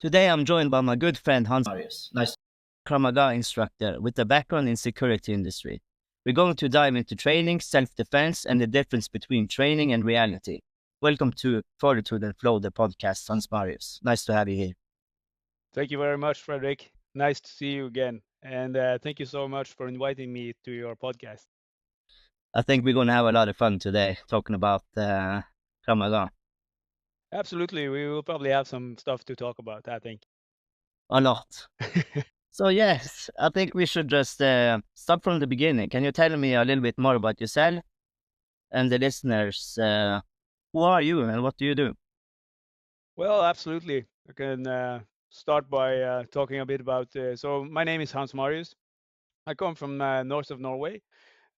Today I'm joined by my good friend Hans Marius, nice Krav Maga instructor with a background in security industry. We're going to dive into training, self-defense, and the difference between training and reality. Welcome to Fortitude and Flow, the podcast, Hans Marius. Nice to have you here. Thank you very much, Frederick. Nice to see you again. And thank you so much for inviting me to your podcast. I think we're going to have a lot of fun today talking about Krav Maga. Absolutely. We will probably have some stuff to talk about, I think. A lot. So yes, I think we should just start from the beginning. Can you tell me a little bit more about yourself and the listeners? Who are you and what do you do? Well, absolutely. I can start by talking a bit about. So, my name is Hans Marius. I come from north of Norway,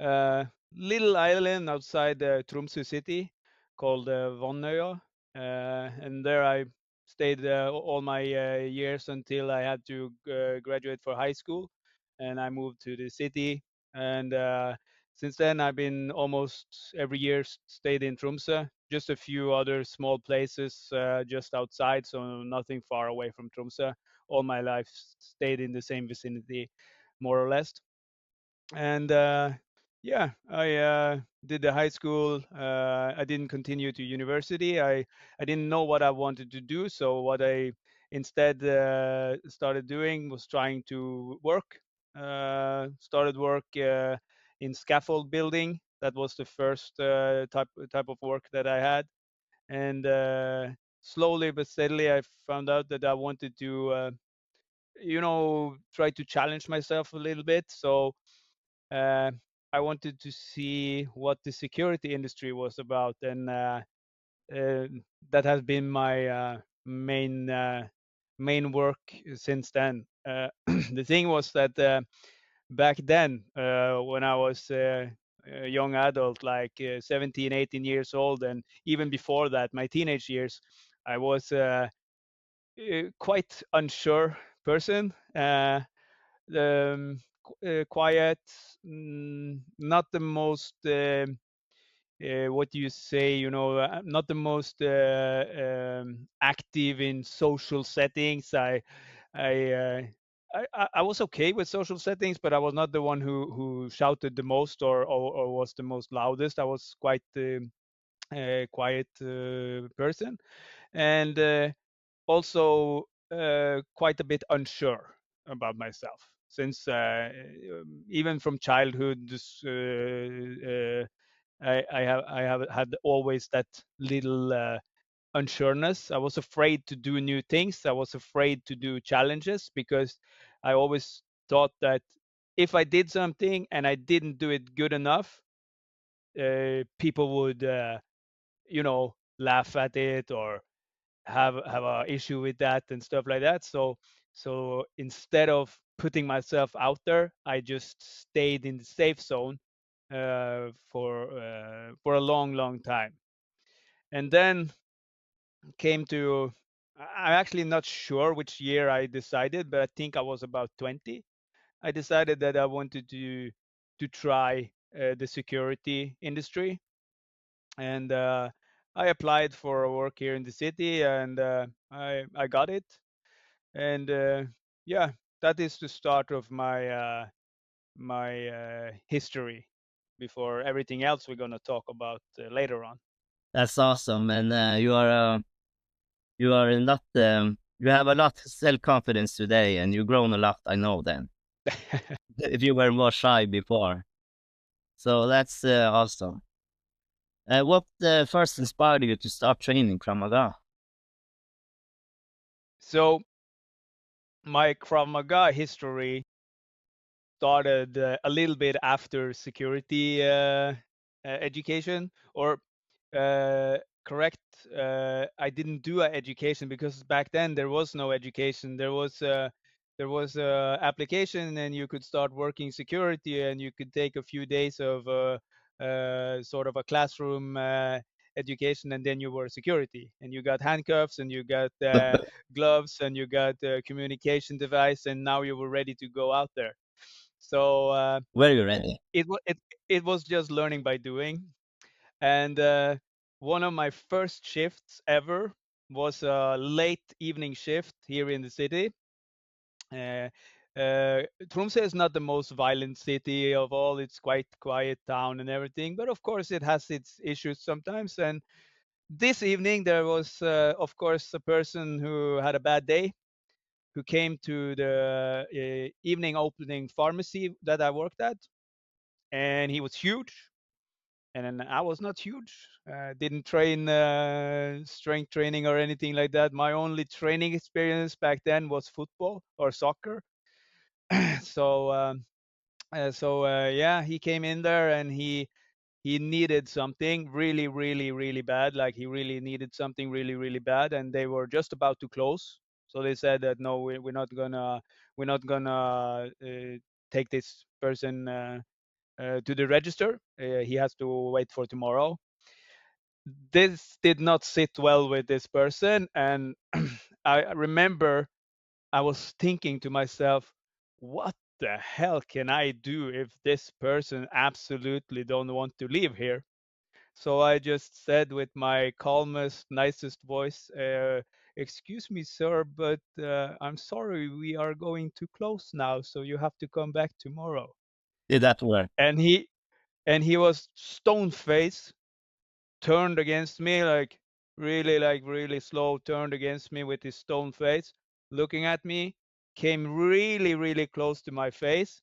little island outside Tromsø city called Vannøya. And there I stayed all my years until I had to graduate for high school. And I moved to the city. And since then, I've been almost every year stayed in Tromsø, just a few other small places just outside, so nothing far away from Tromsø. All my life stayed in the same vicinity, more or less. And yeah, I did the high school. I didn't continue to university. I didn't know what I wanted to do, so what I instead started doing was trying to work. Started work in scaffold building. That was the first type of work that I had, and slowly but steadily, I found out that I wanted to, try to challenge myself a little bit. So uh, I wanted to see what the security industry was about, and uh, that has been my main work since then. The thing was that back then, when I was a young adult, like 17, 18 years old, and even before that, my teenage years, I was quite unsure person. Quiet, not the most what do you say, not the most active in social settings. I, uh, I was okay with social settings, but I was not the one who shouted the most or was the most loudest. I was quite a quiet person, and also quite a bit unsure about myself, since even from childhood, I have had always that little unsureness. I was afraid to do new things. I was afraid to do challenges because I always thought that if I did something and I didn't do it good enough, people would, laugh at it or have a issue with that and stuff like that. So instead of putting myself out there, I just stayed in the safe zone for a long time. And then came to, I'm actually not sure which year I decided, but I think I was about 20. I decided that I wanted to try the security industry, and I applied for a work here in the city, and I got it. And yeah, that is the start of my history before everything else we're gonna talk about later on. That's awesome, and you are not you have a lot of self confidence today, and you've grown a lot. I know then. If you were more shy before, so that's awesome. What first inspired you to start training Krav Maga? So my Krav Maga history started a little bit after security education, or uh, correct. I didn't do an education because back then there was no education. There was application, and you could start working security, and you could take a few days of sort of a classroom education, and then you were security, and you got handcuffs, and you got gloves, and you got a communication device, and now you were ready to go out there. So Were you ready? it was just learning by doing. And one of my first shifts ever was a late evening shift here in the city. Uh, Tromsø is not the most violent city of all. It's quite quiet town and everything, but of course it has its issues sometimes. And this evening there was, of course, a person who had a bad day, who came to the evening opening pharmacy that I worked at, and he was huge, and then I was not huge. Didn't train strength training or anything like that. My only training experience back then was football or soccer. so yeah, he came in there and he needed something really, really, really bad. Like he really needed something really, really bad, and they were just about to close. So they said that no, we're not gonna take this person to the register. He has to wait for tomorrow. This did not sit well with this person, and I remember I was thinking to myself, what the hell can I do if this person absolutely don't want to leave here? So I just said with my calmest, nicest voice, "Excuse me, sir, but I'm sorry, we are going to close now, so you have to come back tomorrow." Did that work? And he was stone faced, turned against me, like really slow, turned against me with his stone face, looking at me, came really, really close to my face,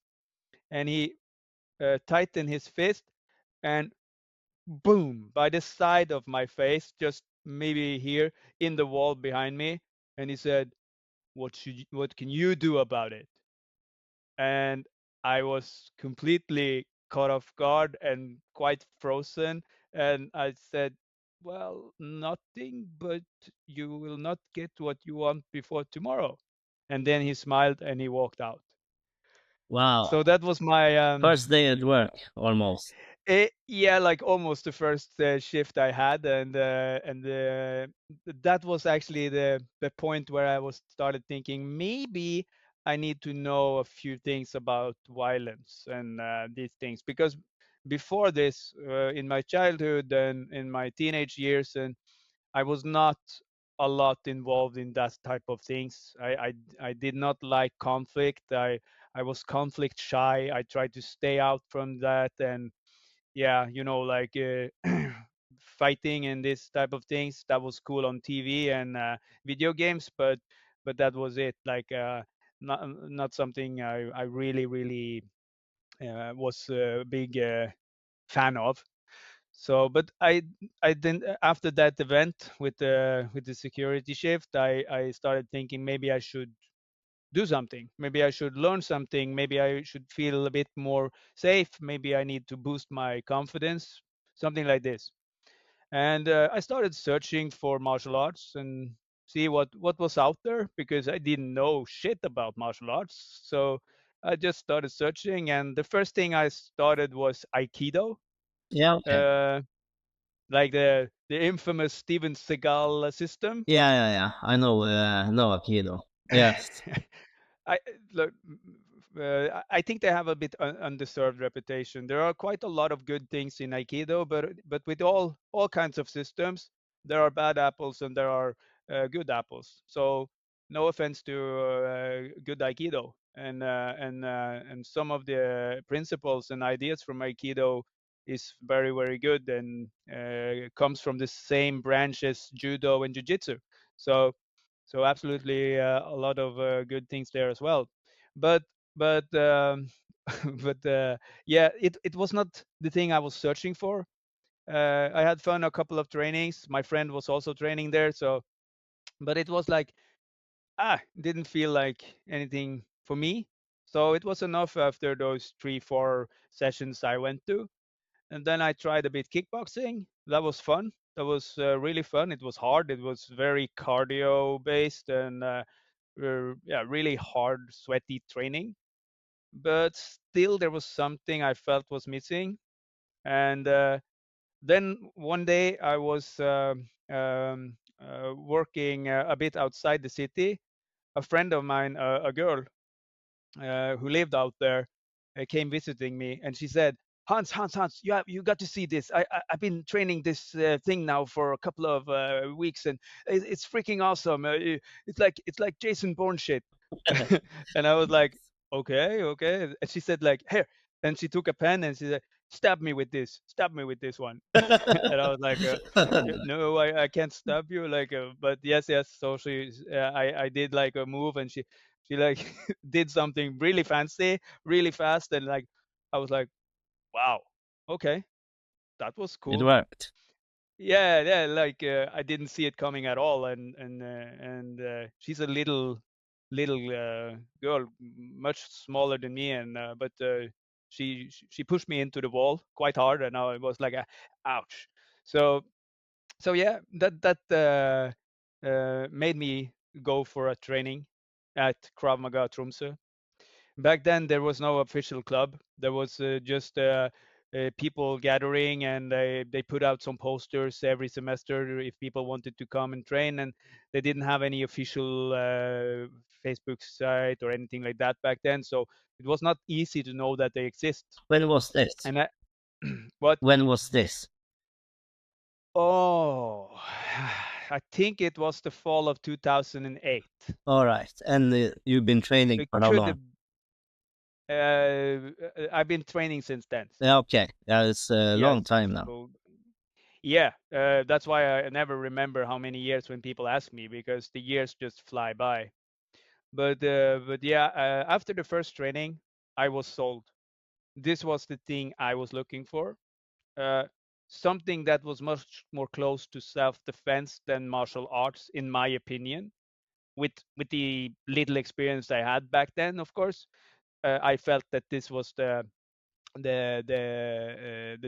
and he tightened his fist, and boom, by the side of my face, just maybe here in the wall behind me, and he said, what can you do about it?" And I was completely caught off guard and quite frozen. And I said, "Well, nothing, but you will not get what you want before tomorrow." And then he smiled and he walked out. Wow. So that was my First day at work, almost. yeah, like almost the first shift I had, and that was actually the point where I was started thinking maybe I need to know a few things about violence and these things, because before this, in my childhood and in my teenage years, and I was not a lot involved in that type of things. I did not like conflict. I was conflict shy. I tried to stay out from that, and yeah, like fighting and this type of things, that was cool on TV and video games, but that was it. Like not something I really, really was a big fan of. So but I didn't, after that event with the security shift, I started thinking maybe I should do something. Maybe I should learn something. Maybe I should feel a bit more safe. Maybe I need to boost my confidence, something like this. And I started searching for martial arts and see what was out there, because I didn't know shit about martial arts. So I just started searching, and the first thing I started was Aikido, Yeah, okay. uh, like the infamous Steven Seagal system. Yeah, yeah, yeah. I know Aikido. Yes. I look. I think they have a bit undeserved reputation. There are quite a lot of good things in Aikido, but with all kinds of systems, there are bad apples and there are good apples. So no offense to good Aikido, and some of the principles and ideas from Aikido is very, very good, and comes from the same branch as Judo and Jiu-Jitsu. So absolutely a lot of good things there as well. But but yeah, it was not the thing I was searching for. I had fun a couple of trainings. My friend was also training there, so but it was like didn't feel like anything for me. So it was enough after those 3 4 sessions I went to, and then I tried a bit kickboxing. That was fun. That was really fun. It was hard. It was very cardio based, and yeah, really hard, sweaty training. But still, there was something I felt was missing. And then one day I was working a bit outside the city. A friend of mine, a girl who lived out there, came visiting me, and she said, Hans, you got to see this. I've been training this thing now for a couple of weeks, and it's freaking awesome. It's like Jason Bourne shit. And I was like, okay, okay. And she said like, here. And she took a pen and she said, stab me with this one. And I was like, no, I can't stab you. Like, but yes, yes. So I did like a move, and she like did something really fancy, really fast, and like, I was like, wow, okay, that was It cool. worked. Yeah, yeah, like I didn't see it coming at all, and she's a little girl, much smaller than me, and but she pushed me into the wall quite hard, and I was like, ouch. So so yeah, that made me go for a training at Krav Maga Tromsø. Back then, there was no official club. There was just people gathering, and they put out some posters every semester if people wanted to come and train. And they didn't have any official Facebook site or anything like that back then, so it was not easy to know that they exist. When was this? And I, what? When was this? Oh, I think it was the fall of 2008. All right. And you've been training It for how could long? have. I've been training since then. Yeah, okay. Yeah, it's a Yes. long time now. So yeah, that's why I never remember how many years when people ask me, because the years just fly by. But yeah, after the first training, I was sold. This was the thing I was looking for. Uh, Something that was much more close to self-defense than martial arts, in my opinion. With the little experience I had back then, of course, I felt that this was the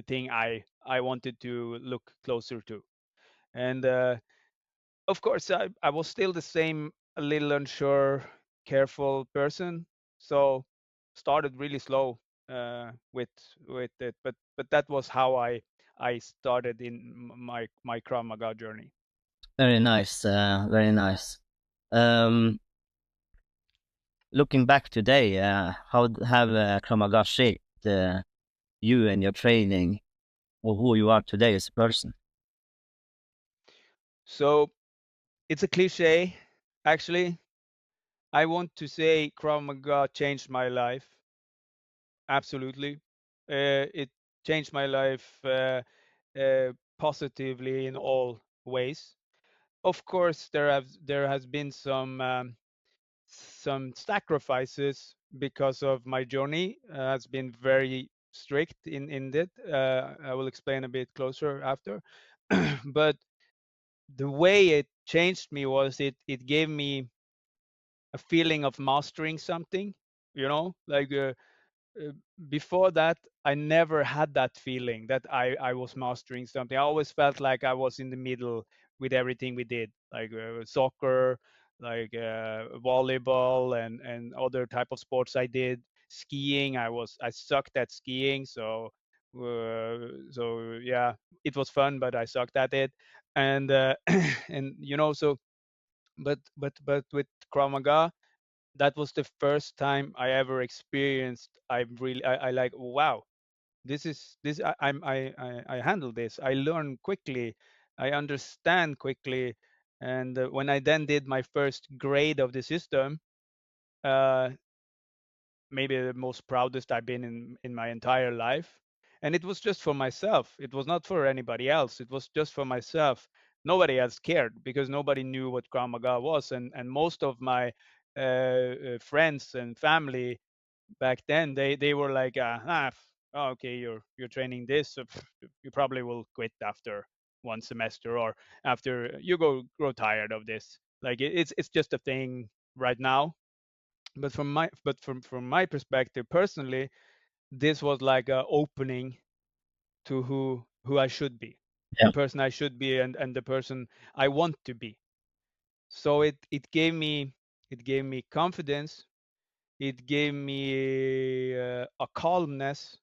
thing I wanted to look closer to. And of course, I was still the same, a little unsure, careful person. So started really slow with it, but that was how I started in my Krav Maga journey. Very nice. Very nice. Um, Looking back today, how have Krav Maga shaped you and your training, or who you are today as a person? So it's a cliche, actually. I want to say Krav Maga changed my life. Absolutely. It changed my life positively in all ways. Of course, there has been some sacrifices because of my journey. Has been very strict in it. I will explain a bit closer after. But the way it changed me was it gave me a feeling of mastering something. You know, like uh, before that, I never had that feeling that I was mastering something. I always felt like I was in the middle with everything we did, like soccer, like volleyball, and other type of sports I did. Skiing, I sucked at skiing, so yeah, it was fun, but I sucked at it. And and so but with Krav Maga, that was the first time I ever experienced. I like, wow, this is this I handle this. I learn quickly, I understand quickly, and when I then did my first grade of the system, uh, maybe the most proudest I've been in my entire life. And it was just for myself. It was not for anybody else. It was just for myself. Nobody else cared because nobody knew what Krav Maga was, and most of my friends and family back then, they were like, okay, you're training this, so you probably will quit after one semester, or after you grow tired of this. Like it's just a thing right now. But from my perspective personally, this was like a opening to who I should be, Yeah. the person I should be, and the person I want to be. So it gave me confidence. It gave me a calmness,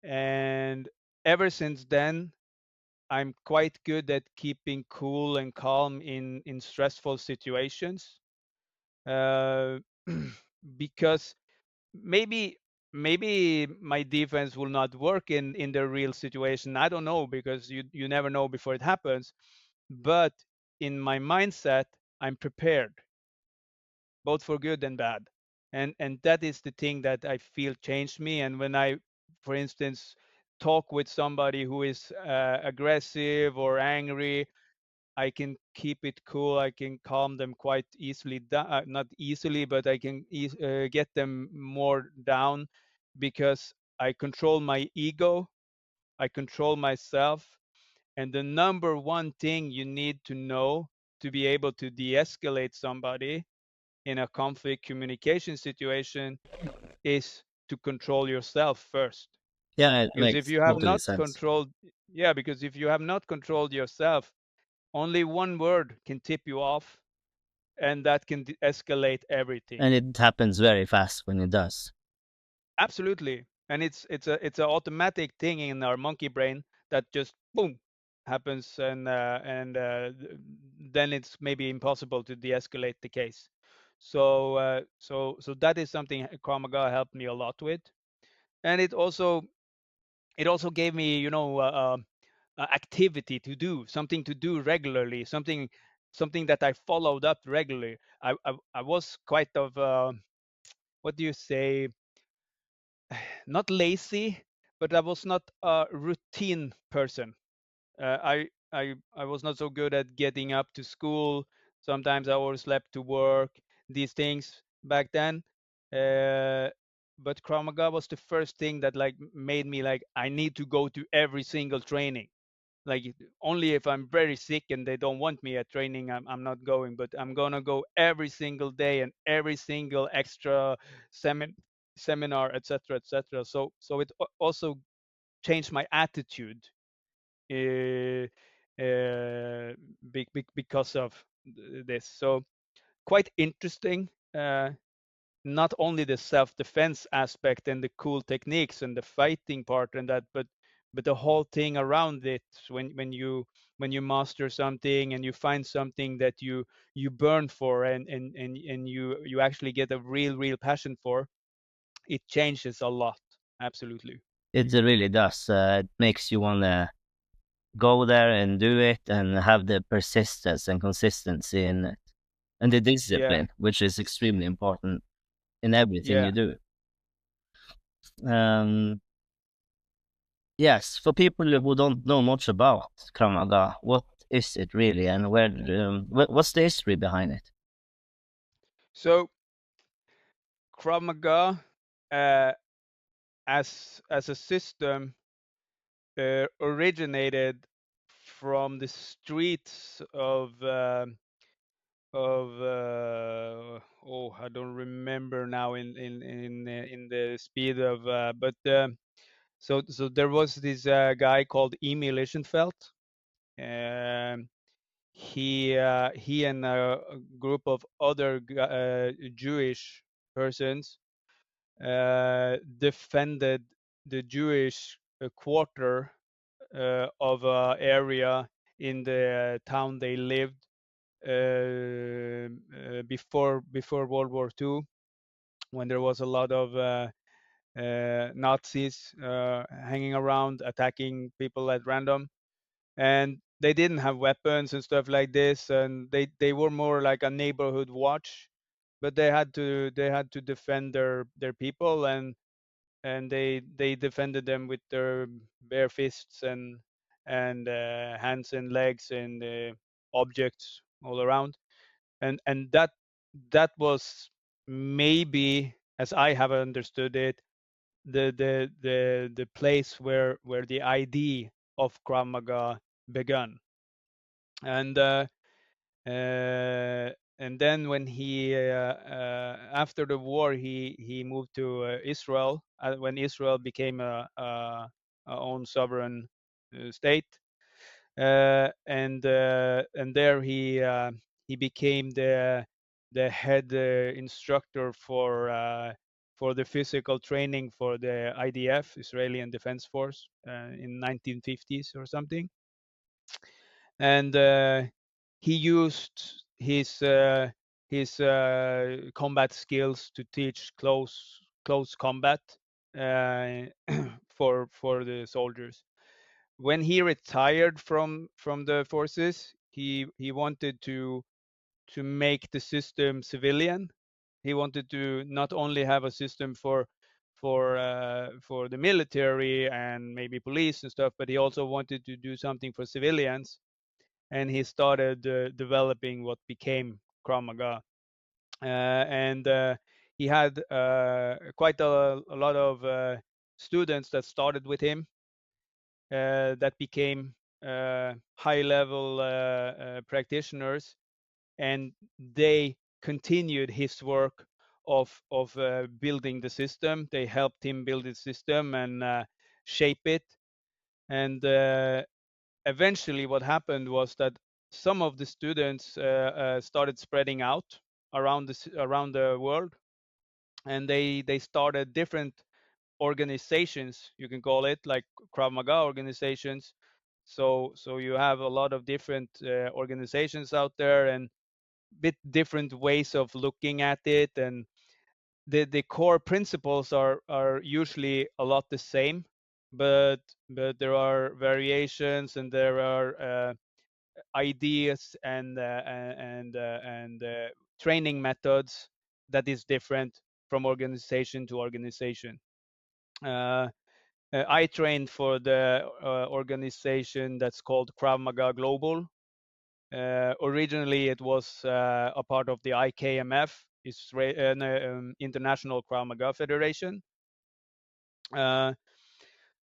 and ever since then, I'm quite good at keeping cool and calm in stressful situations. Uh, because maybe maybe my defense will not work in the real situation. I don't know, because you never know before it happens. But in my mindset, I'm prepared, both for good and bad. And that is the thing that I feel changed me. And when I, for instance, talk with somebody who is aggressive or angry, I can keep it cool. I can calm them quite easily. Not easily, but I can get them more down, because I control my ego. I control myself. And the number one thing you need to know to be able to de-escalate somebody in a conflict communication situation is to control yourself first. Yeah, it Because if makes you have totally not sense. controlled, yeah, because if you have not controlled yourself, only one word can tip you off, and that can escalate everything. And it happens very fast when it does. Absolutely. And it's a automatic thing in our monkey brain that just boom happens, and then it's maybe impossible to de-escalate the case. So that is something Krav Maga helped me a lot with. And it also gave me, activity to do, something to do regularly, something that I followed up regularly. I was quite of what do you say, not lazy, but I was not a routine person. I was not so good at getting up to school. Sometimes I overslept to work. These things back then. Uh, but Krav Maga was the first thing that like made me like I need to go to every single training. Like only if I'm very sick and they don't want me at training, I'm not going. But I'm gonna go every single day and every single extra semin seminar, etc., etc. So it also changed my attitude uh, because of this. So quite interesting. Not only the self-defense aspect and the cool techniques and the fighting part and that, but the whole thing around it. When you master something and you find something that you burn for, and you actually get a real passion for, it changes a lot. Absolutely. It really does. It makes you want to go there and do it and have the persistence and consistency in it and the Yeah. discipline, which is extremely important in everything you Yeah. do. Um, yes, for people who don't know much about Krav Maga, what is it really, and what's the history behind it? So Krav Maga, uh, as a system, originated from the streets of oh, I don't remember now in the speed of but so there was this guy called Emil Lichtenfeld. Um, he and a group of other Jewish persons defended the Jewish quarter of area in the town they lived before World War II, when there was a lot of Nazis hanging around, attacking people at random, and they didn't have weapons and stuff like this, and they were more like a neighborhood watch, but they had to defend their people, and they defended them with their bare fists and hands and legs and objects all around, and that was maybe, as I have understood it, the place where the idea of Krav Maga began. And uh, uh, and then when he after the war he moved to Israel, when Israel became a own sovereign state, and there he became the head instructor for the physical training for the IDF, Israeli Defense Force, in 1950s or something. And he used his combat skills to teach close combat. for the soldiers. When he retired from the forces, he wanted to make the system civilian. He wanted to not only have a system for the military and maybe police and stuff, but he also wanted to do something for civilians. And he started developing what became Krav Maga. And he had quite a lot of students that started with him that became high-level practitioners, and they continued his work of building the system. They helped him build the system and shape it. And eventually, what happened was that some of the students started spreading out around the world, and they started different organizations, you can call it, like Krav Maga organizations. So you have a lot of different organizations out there, and bit different ways of looking at it, and the core principles are usually a lot the same, but there are variations, and there are ideas and training methods that is different from organization to organization. uh, I trained for the organization that's called Krav Maga Global. Originally, it was a part of the IKMF, International Krav Maga Federation, uh,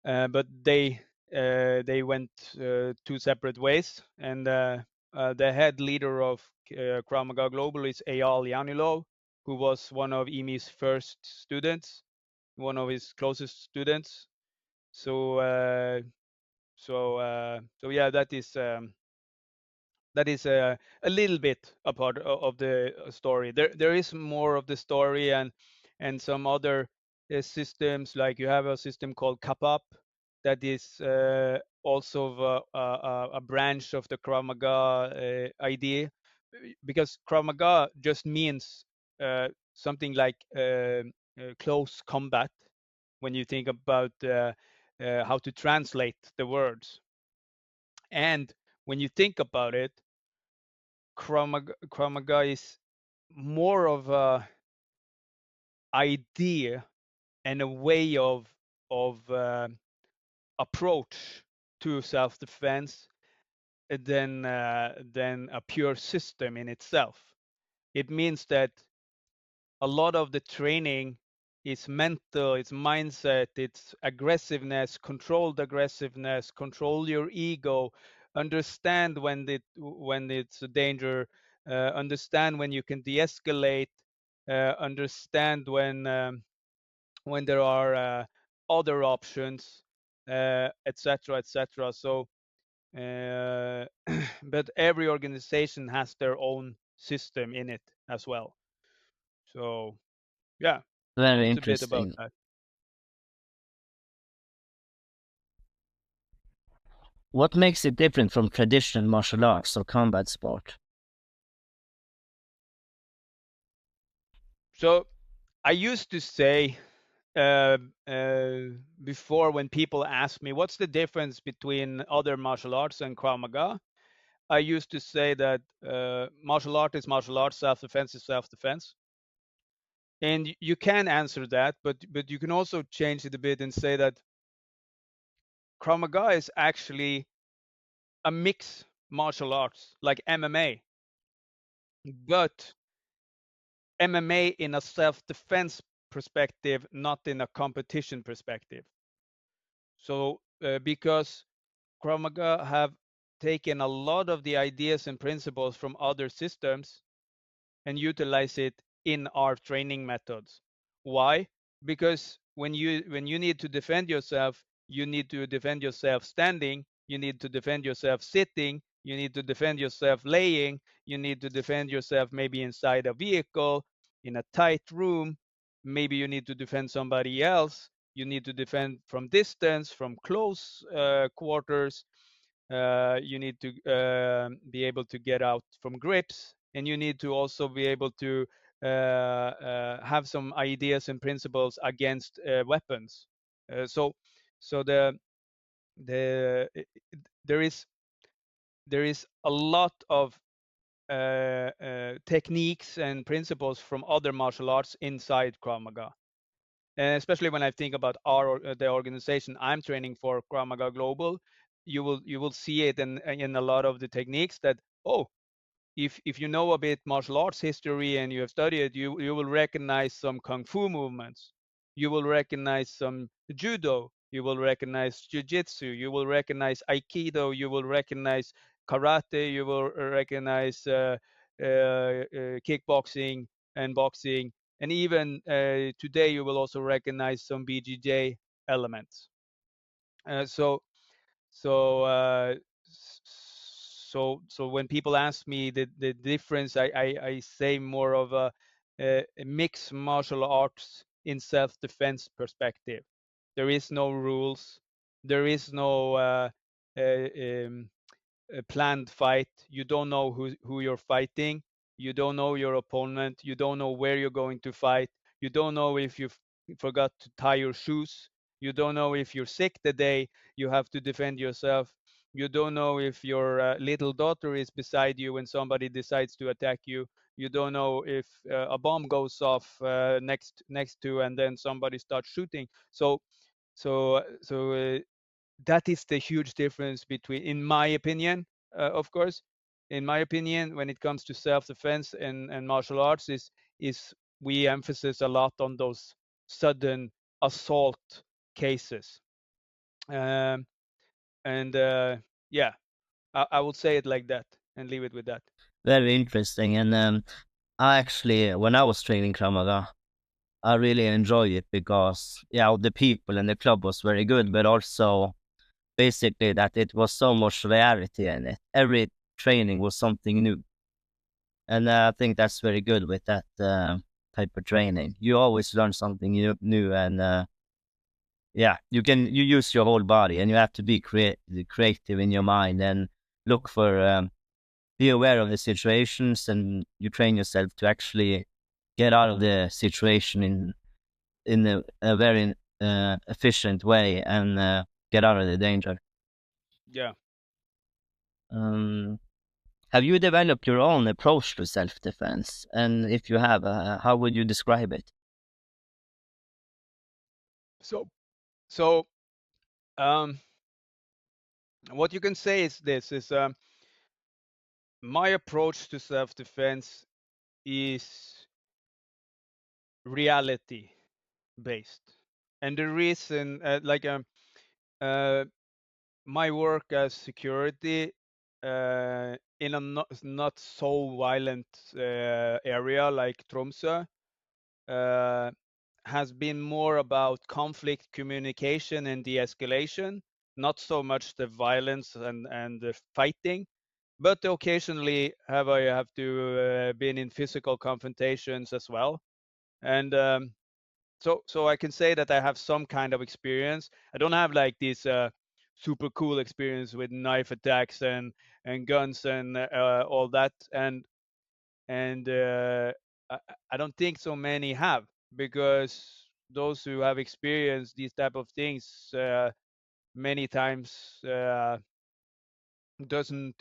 but they went two separate ways. And the head leader of Krav Maga Global is Eyal Yanilov, who was one of Imi's first students, one of his closest students. So so yeah, that is a little bit a part of the story. There is more of the story, and some other systems, like you have a system called Kapap that is also a branch of the Krav Maga idea, because Krav Maga just means something like close combat when you think about how to translate the words. And when you think about it, Krav Maga is more of a idea and a way of approach to self-defense than a pure system in itself. It means that a lot of the training is mental, it's mindset, it's aggressiveness, controlled aggressiveness, control your ego, understand when it's a danger, understand when you can de-escalate, understand when there are other options, etc., etc. So, but every organization has their own system in it as well. So, yeah, Very that's a bit about interesting. that. What makes it different from traditional martial arts or combat sport? So I used to say uh, uh, before, when people ask me what's the difference between other martial arts and Krav Maga, I used to say that martial art is martial arts, self-defense is self-defense. And you can answer that, but you can also change it a bit and say that Krav Maga is actually a mix martial arts, like MMA, but MMA in a self-defense perspective, not in a competition perspective. So because Krav Maga have taken a lot of the ideas and principles from other systems and utilize it in our training methods. Why? Because when you need to defend yourself, you need to defend yourself standing, you need to defend yourself sitting, you need to defend yourself laying, you need to defend yourself maybe inside a vehicle, in a tight room, maybe you need to defend somebody else, you need to defend from distance, from close quarters, you need to be able to get out from grips, and you need to also be able to have some ideas and principles against weapons. So there is a lot of techniques and principles from other martial arts inside Krav Maga. And especially when I think about the organization I'm training for, Krav Maga Global, you will see it in a lot of the techniques that, oh, if you know a bit martial arts history and you have studied it, you will recognize some kung fu movements. You will recognize some judo. You will recognize jiu-jitsu. You will recognize aikido. You will recognize karate. You will recognize kickboxing and boxing. And even today, you will also recognize some BJJ elements. So so so when people ask me the difference, I say more of a mixed martial arts in self-defense perspective. There is no rules. There is no uh, um, a planned fight. You don't know who you're fighting. You don't know your opponent. You don't know where you're going to fight. You don't know if you forgot to tie your shoes. You don't know if you're sick the day you have to defend yourself. You don't know if your little daughter is beside you when somebody decides to attack you. You don't know if a bomb goes off next to, and then somebody starts shooting. So that is the huge difference between, in my opinion, of course, in my opinion, when it comes to self-defense and martial arts, is we emphasize a lot on those sudden assault cases. um, and yeah, I would say it like that and leave it with that. Very interesting. And I actually, when I was training Krav Maga, I really enjoy it because, yeah, the people and the club was very good, but also basically that it was so much variety in it. Every training was something new. And I think that's very good with that type of training. You always learn something new and yeah, you use your whole body, and you have to be creative in your mind and look for be aware of the situations, and you train yourself to actually get out of the situation in a very efficient way and get out of the danger. Yeah. Um, have you developed your own approach to self-defense? And if you have, how would you describe it? So um, what you can say is this is my approach to self-defense is reality based. And the reason, uh, my work as security in a not so violent area like Tromsø uh, has been more about conflict communication and de-escalation, not so much the violence and the fighting, but occasionally I have to been in physical confrontations as well. And so I can say that I have some kind of experience. I don't have like this super cool experience with knife attacks and guns and all that. And I, I don't think so many have, because those who have experienced these type of things many times doesn't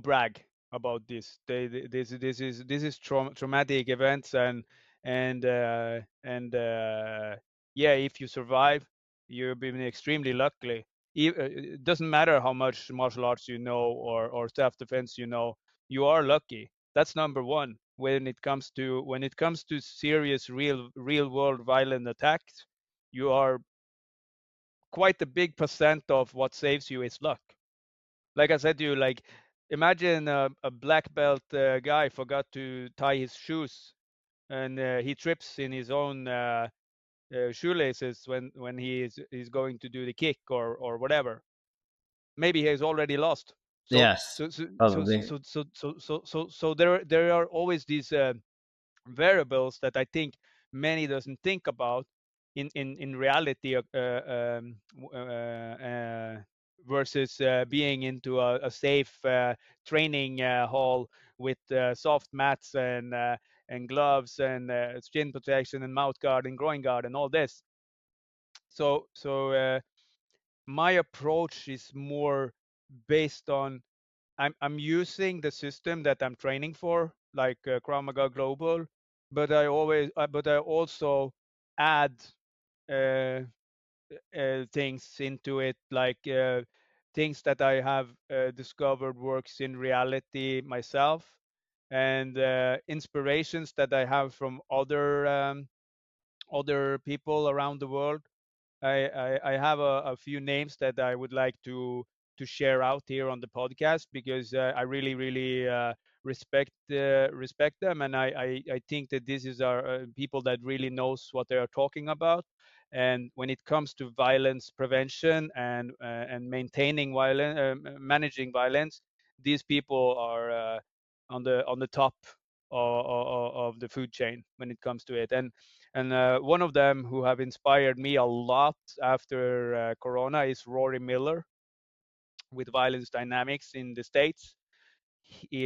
brag about this. This is traumatic events, and yeah, if you survive, you've been extremely lucky. It doesn't matter how much martial arts you know or self-defense you know, you are lucky. That's number one. When it comes to serious real world violent attacks, you are quite a big percent of what saves you is luck. Like I said to you, like imagine a black belt guy forgot to tie his shoes, and he trips in his own shoelaces when he's going to do the kick or whatever. Maybe he has already lost. So Yes, so so so probably. so so so so so, so there are always these variables that I think many doesn't think about in reality, versus being into a safe training hall with soft mats and gloves and skin protection and mouth guard and groin guard and all this. So my approach is more based on I'm using the system that I'm training for, like Krav Maga Global, but I also add uh, things into it, like things that I have discovered works in reality myself, and inspirations that I have from other people around the world. I have a few names that I would like to share out here on the podcast, because I really really respect them, and I think that this is our people that really knows what they are talking about. And when it comes to violence prevention and maintaining violence, managing violence, these people are on the top of the food chain when it comes to it. And one of them who have inspired me a lot after Corona is Rory Miller with Violence Dynamics in the States.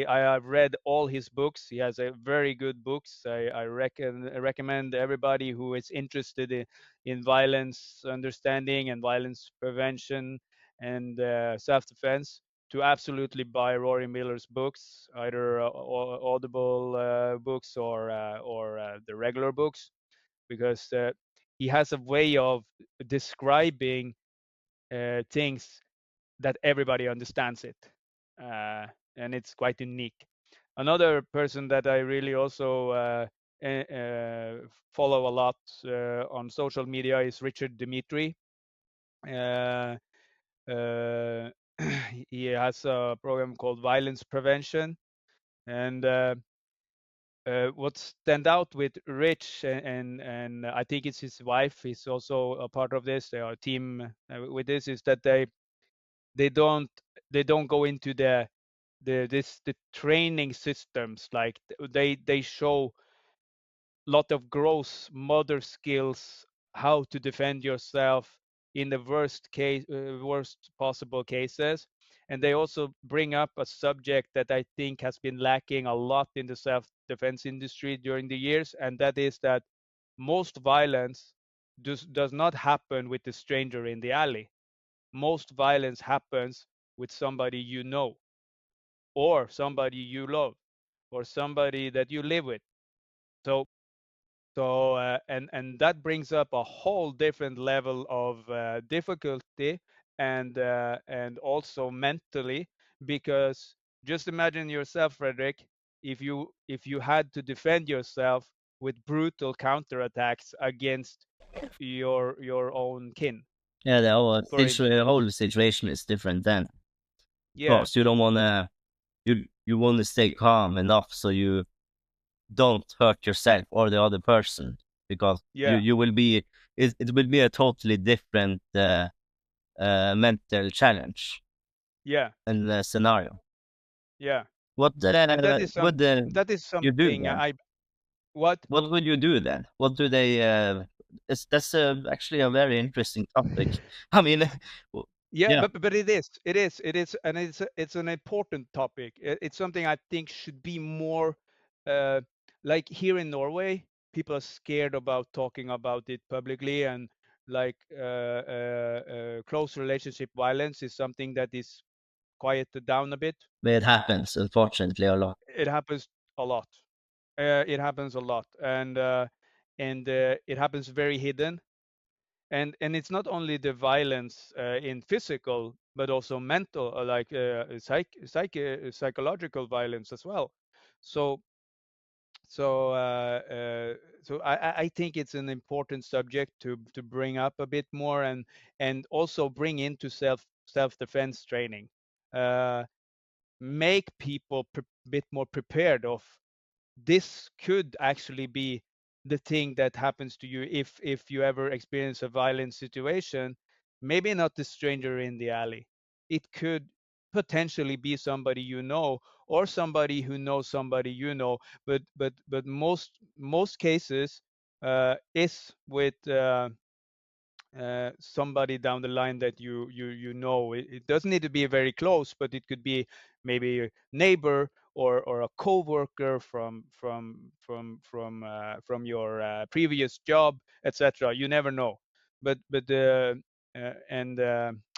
I have read all his books. He has a very good books. I recommend everybody who is interested in violence understanding and violence prevention and self-defense to absolutely buy Rory Miller's books, either Audible books or the regular books, because he has a way of describing things that everybody understands it, uh, and it's quite unique. Another person that I really also follow a lot on social media is Richard Dimitri. Uh, uh, he has a program called Violence Prevention, and what stand out with Rich and I think it's his wife is also a part of this. They are a team with this. Is that they don't they don't go into the training systems, like they show lot of gross motor skills, how to defend yourself in the worst possible cases. And they also bring up a subject that I think has been lacking a lot in the self-defense industry during the years, and that is that most violence does not happen with the stranger in the alley. Most violence happens with somebody you know, or somebody you love, or somebody that you live with. So and that brings up a whole different level of difficulty, and also mentally, because just imagine yourself, Frederick, if you had to defend yourself with brutal counterattacks against your own kin. Yeah, For it, the whole situation is different then. Of yeah, course, you don't wanna you wanna stay calm enough so you don't hurt yourself or the other person, because yeah, you will be it will be a totally different mental challenge yeah, and scenario. yeah. What And that would you do something then? I what What would you do then? What do they? That's actually a very interesting topic. I mean, Yeah, yeah, but it is, and it's an important topic. It's something I think should be more, uh, like here in Norway, people are scared about talking about it publicly, and like close relationship violence is something that is quieted down a bit. it happens unfortunately a lot. It happens a lot. It happens a lot, and it happens very hidden. And it's not only the violence in physical, but also mental, like psychological violence as well. So so uh, uh, so I think it's an important subject to bring up a bit more, and also bring into self defense training, uh, make people bit more prepared of this could actually be the thing that happens to you if you ever experience a violent situation. Maybe not the stranger in the alley, it could potentially be somebody you know, or somebody who knows somebody you know. But most cases is with somebody down the line that you know. It doesn't need to be very close, but it could be maybe a neighbor, or a coworker from your previous job, etc. You never know. But and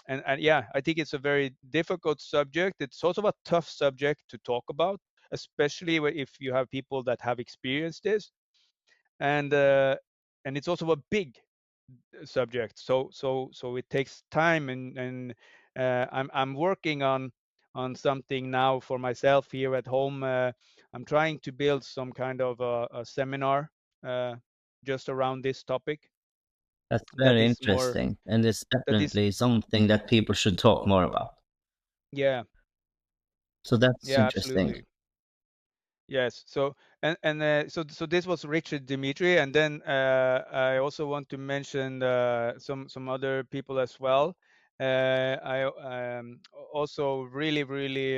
and yeah, I think it's a very difficult subject. It's also a tough subject to talk about, especially if you have people that have experienced this, and uh, and it's also a big subject. So it takes time, and I'm working on something now for myself here at home. I'm trying to build some kind of a seminar uh, just around this topic That's that very is more interesting, and it's that is definitely something that people should talk more about. yeah, So that's yeah, interesting. absolutely. Yes. So this was Richard Dimitri, and then I also want to mention some other people as well. I also really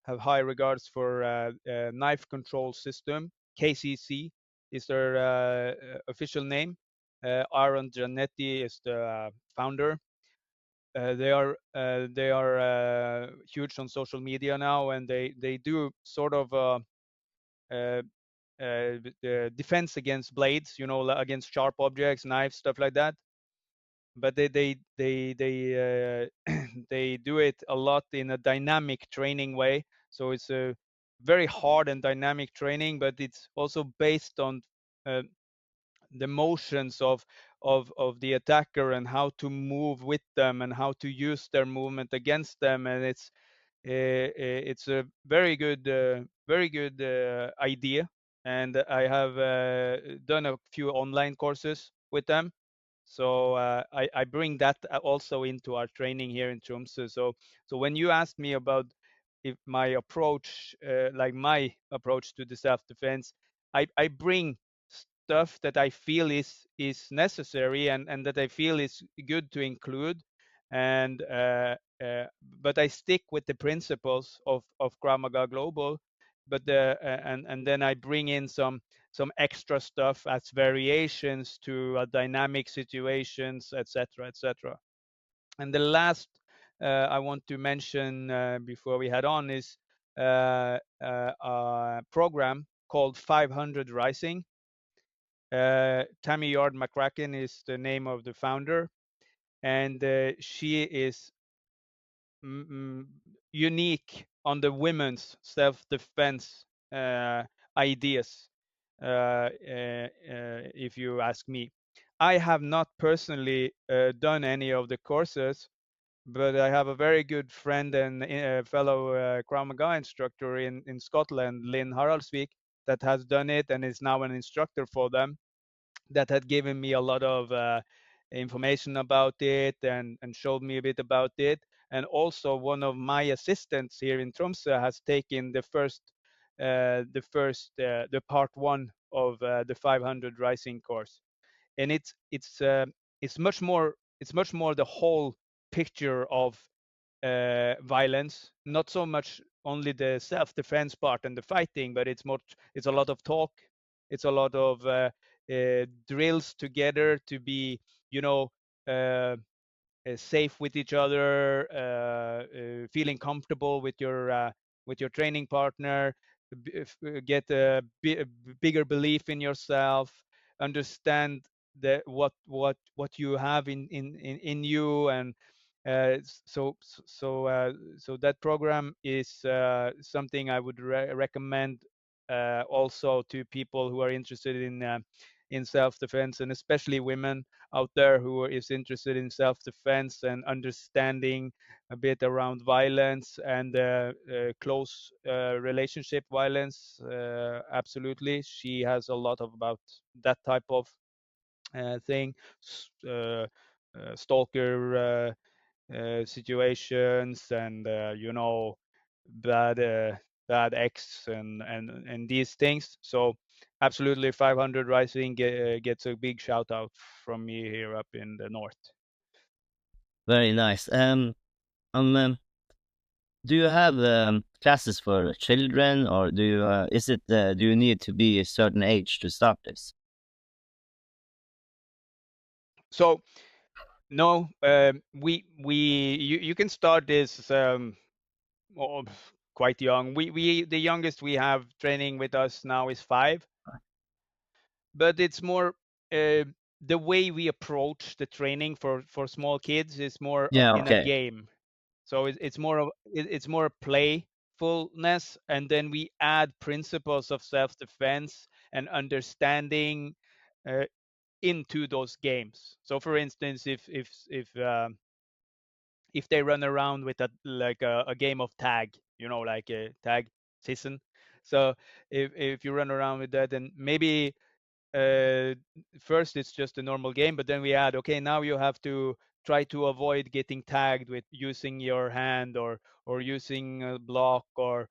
have high regards for Knife Control System. KCC is their official name. Aaron Giannetti is the founder. They are huge on social media now, and they do sort of. Uh, the defense against blades, against sharp objects, knives, stuff like that. But they do it a lot in a dynamic training way. So it's a very hard and dynamic training, but it's also based on uh, the motions of the attacker and how to move with them and how to use their movement against them. And it's a very good idea, and I have done a few online courses with them. So I bring that also into our training here in Tromsø. So when you asked me about if my approach, like my approach to the self-defense, I bring stuff that I feel is necessary and that I feel is good to include, and but I stick with the principles of Krav Maga Global, but and then I bring in some extra stuff as variations to dynamic situations, etc., etc. And the last I want to mention before we head on is a program called 500 Rising. Tammy Yard McCracken is the name of the founder, and she is unique on the women's self-defense ideas, if you ask me. I have not personally done any of the courses, but I have a very good friend and fellow Krav Maga instructor in Scotland, Lynn Haraldsvik, that has done it and is now an instructor for them, that had given me a lot of information about it and showed me a bit about it. And also one of my assistants here in Tromsø has taken the part one of the 500 Rising course, and it's much more the whole picture of violence, not so much only the self-defense part and the fighting, but it's a lot of talk, it's a lot of drills together to be, you know, uh, safe with each other, feeling comfortable with your training partner, get a bigger belief in yourself, understand what you have in you, and so that program is something I would recommend also to people who are interested in self-defense, and especially women out there who is interested in self-defense and understanding a bit around violence and close relationship violence. Absolutely, she has a lot of about that type of thing, stalker situations, and bad bad X and these things. So absolutely, 500 Rising gets a big shout out from me here up in the north. Very nice. Do you have classes for children, or do you do you need to be a certain age to start this? So no, you can start this quite young. We the youngest we have training with us now is 5, but it's more uh, the way we approach the training for small kids is more Yeah, in a okay. game. So it's more of it's more playfulness, and then we add principles of self-defense and understanding uh, into those games. So, for instance, if they run around with a game of tag, like a tag season. So if you run around with that, then maybe uh, first it's just a normal game, but then we add, okay, now you have to try to avoid getting tagged with using your hand or using a block or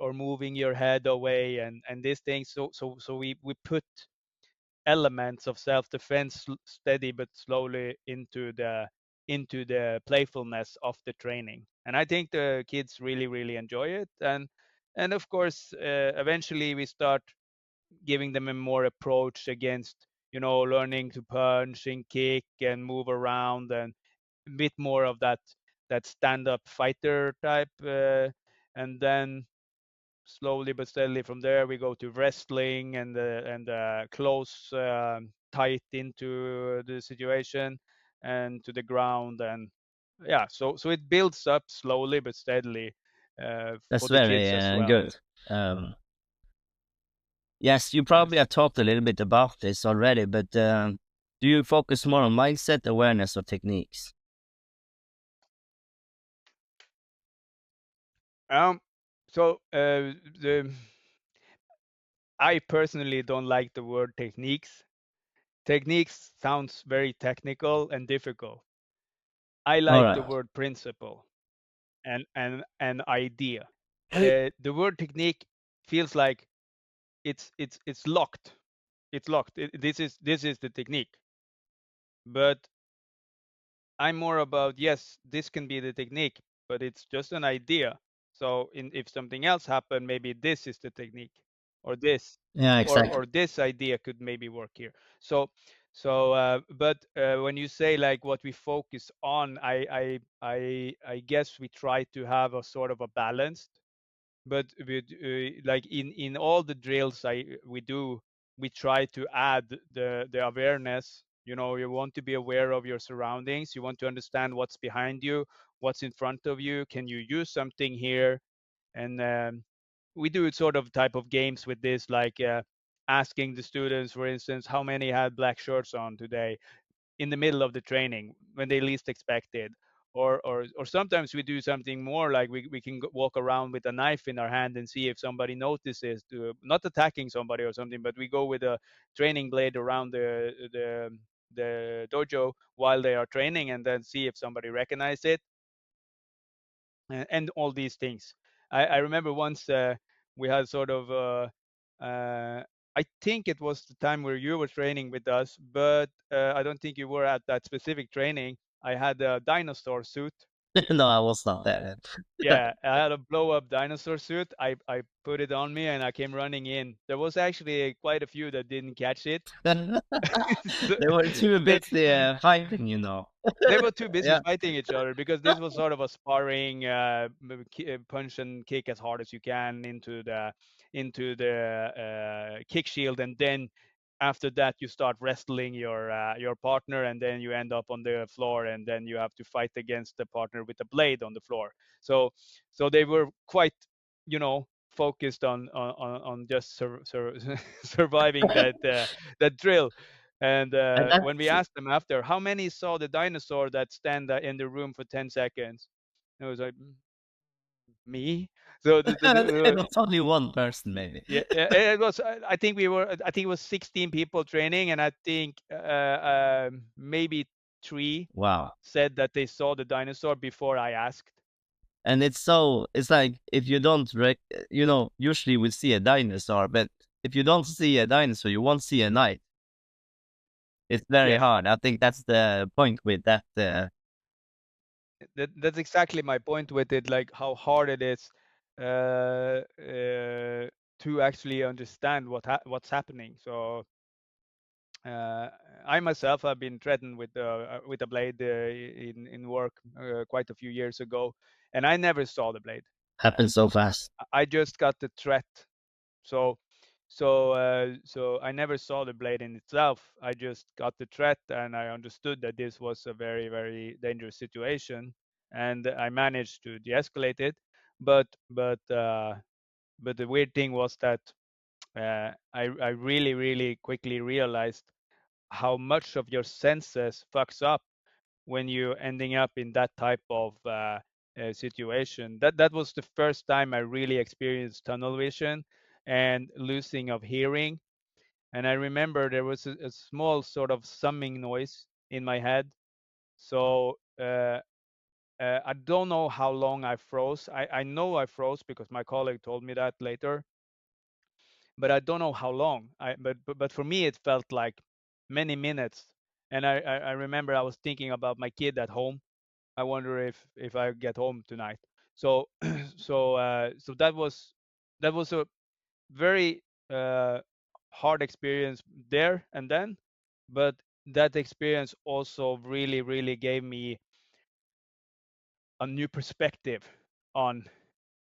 or moving your head away and these things. So we put elements of self-defense steady but slowly into the playfulness of the training, and I think the kids really enjoy it. And of course, eventually we start giving them a more approach against learning to punch and kick and move around, and a bit more of that stand-up fighter type, and then slowly but steadily from there we go to wrestling and close tight into the situation and to the ground. And yeah, so it builds up slowly but steadily That's for the very kids as well. good. Yes, you probably Yes. have talked a little bit about this already, but do you focus more on mindset, awareness, or techniques? um so the I personally don't like the word techniques. Techniques sounds very technical and difficult. I All like the right. word principle and idea. The word technique feels like it's locked. It's locked. This is the technique. But I'm more about, yes, this can be the technique, but it's just an idea. So if something else happened, maybe this is the technique, or this, Yeah, or exactly. this idea could maybe work here. But when you say like what we focus on, I guess we try to have a sort of a balance, but like in all the drills we do, we try to add the awareness. You want to be aware of your surroundings, you want to understand what's behind you, what's in front of you, can you use something here. And we do sort of type of games with this, like asking the students, for instance, how many had black shirts on today, in the middle of the training when they least expect it. Or sometimes we do something more, like we can walk around with a knife in our hand and see if somebody notices, to not attacking somebody or something, but we go with a training blade around the dojo while they are training, and then see if somebody recognizes it, and all these things. I remember once we had sort of I think it was the time where you were training with us, but I don't think you were at that specific training. I had a dinosaur suit. No, I was not there. Yeah, I had a blow up dinosaur suit. I put it on me and I came running in. There was actually quite a few that didn't catch it. So, They were too and busy fighting. they were too busy Yeah. fighting each other, because this was sort of a sparring, punch and kick as hard as you can into the kick shield, and then after that you start wrestling your partner, and then you end up on the floor, and then you have to fight against the partner with a blade on the floor. So they were quite, focused on just surviving that drill. And And when we that's asked them after, how many saw the dinosaur that stand in the room for 10 seconds? It was like, me. So it was only one person, maybe. yeah, yeah, it was. I think it was 16 people training, and I think maybe 3 Wow. said that they saw the dinosaur before I asked. And it's like if you don't usually we see a dinosaur, but if you don't see a dinosaur, you won't see a knight. It's very Yes, hard. I think that's the point with that. that's exactly my point with it. Like how hard it is to actually understand what's happening. So uh, I myself have been threatened with a blade in work quite a few years ago, and I never saw the blade. Happens so fast. I just got the threat. So so I never saw the blade in itself. I just got the threat, and I understood that this was a very, very dangerous situation, and I managed to de-escalate it. But the weird thing was that I really, really quickly realized how much of your senses fucks up when you ending up in that type of situation. That was the first time I really experienced tunnel vision and losing of hearing. And I remember there was a small sort of summing noise in my head. So I don't know how long I froze. I know I froze because my colleague told me that later, but I don't know how long. But for me, it felt like many minutes. And I remember I was thinking about my kid at home. I wonder if I get home tonight. So so that was a very hard experience there and then, but that experience also really, really gave me a new perspective on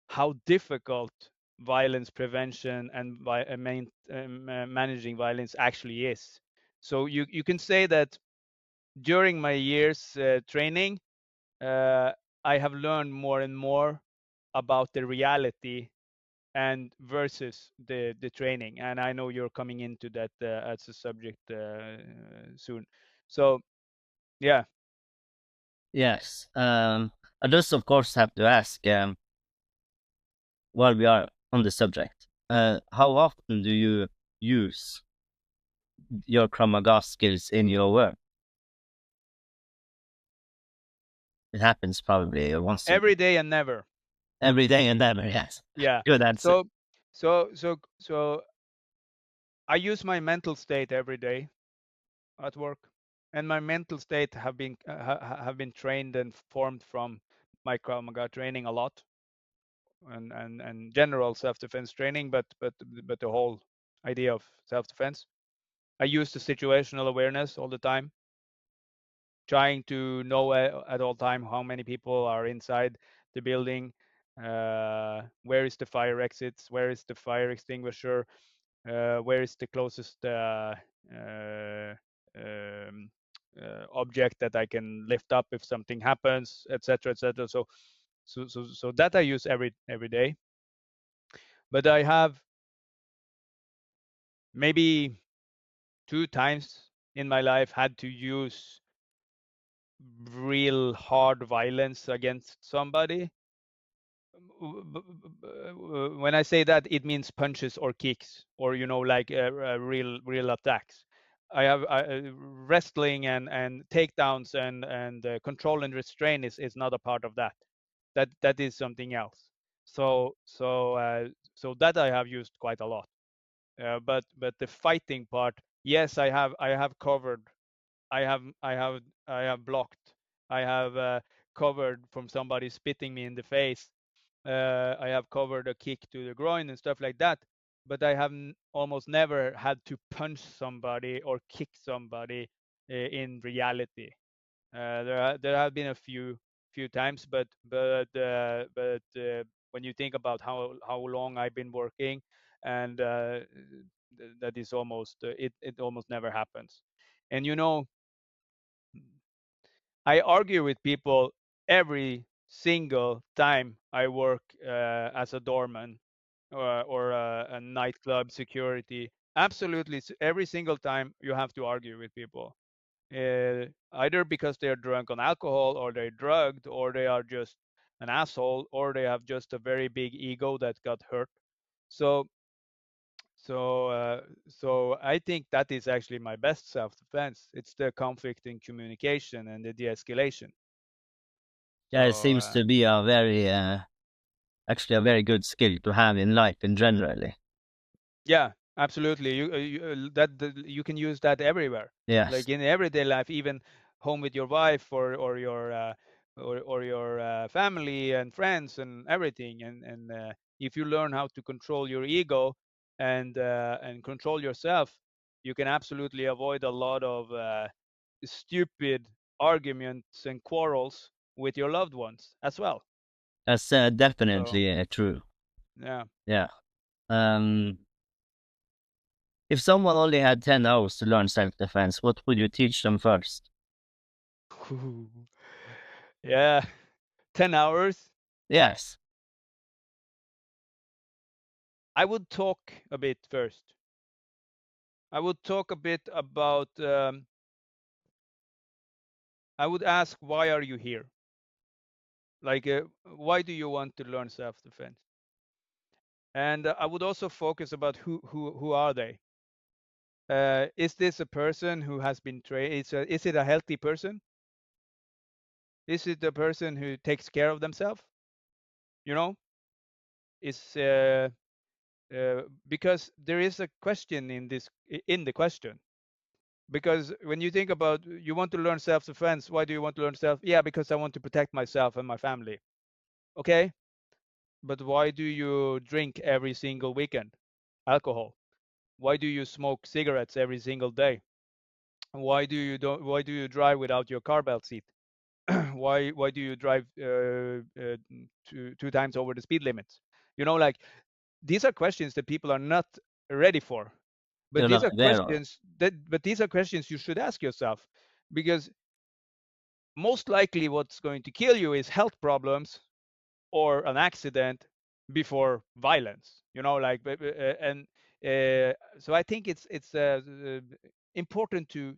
how difficult violence prevention and managing violence actually is. So you can say that during my years training, uh, I have learned more and more about the reality and versus the training. And I know you're coming into that as a subject soon. So yeah, Yes. I just of course have to ask, while we are on the subject, how often do you use your Krav Maga skills in your work? It happens probably once a every week. day and never. Every day and never, yes. Yeah. Good answer. So so I use my mental state every day at work, and my mental state have been trained and formed from my Krav Maga training a lot, and general self-defense training, but the whole idea of self-defense. I use the situational awareness all the time, trying to know at all time how many people are inside the building, where is the fire exits, where is the fire extinguisher, where is the closest object that I can lift up if something happens, etc., etc. So that I use every day. But I have maybe 2 times in my life had to use real hard violence against somebody. When I say that, it means punches or kicks, or like real attacks. I have wrestling and takedowns and control and restraint is not a part of that. That is something else. So that I have used quite a lot. But the fighting part, yes, I have covered. I have blocked. I have covered from somebody spitting me in the face. I have covered a kick to the groin and stuff like that. But I have almost never had to punch somebody or kick somebody in reality. There have been a few times, but when you think about how long I've been working, and that is almost it almost never happens. And I argue with people every single time I work as a doorman or a nightclub security. Absolutely, every single time you have to argue with people, either because they're drunk on alcohol, or they're drugged, or they are just an asshole, or they have just a very big ego that got hurt. So so I think that is actually my best self-defense. It's the conflict in communication and the de-escalation. Yeah, it So seems to be a very, actually a very good skill to have in life in generally. yeah, absolutely. You can use that everywhere, Yes. like in everyday life, even home with your wife or your or your family and friends and everything. And if you learn how to control your ego and control yourself, you can absolutely avoid a lot of stupid arguments and quarrels with your loved ones as well. That's So definitely true. yeah. Yeah. Um, if someone only had 10 hours to learn self-defense, what would you teach them first? Yeah, 10 hours. Yes. I would talk a bit first. I would talk a bit about, I would ask, why are you here? Like, why do you want to learn self-defense? And I would also focus about who are they? Is this a person who has been trained? Is it a healthy person? Is it a person who takes care of themselves? You know, is because there is a question in this in the question. Because when you think about you want to learn self-defense, why do you want to learn self? Yeah, because I want to protect myself and my family. Okay, but why do you drink every single weekend? Alcohol. Why do you smoke cigarettes every single day? Why do you drive without your car belt seat? Why do you drive two times over the speed limits? You know, like these are questions that people are not ready for. But You're these not are aware of. questions you should ask yourself, because most likely what's going to kill you is health problems or an accident before violence. You know, like and so I think it's important to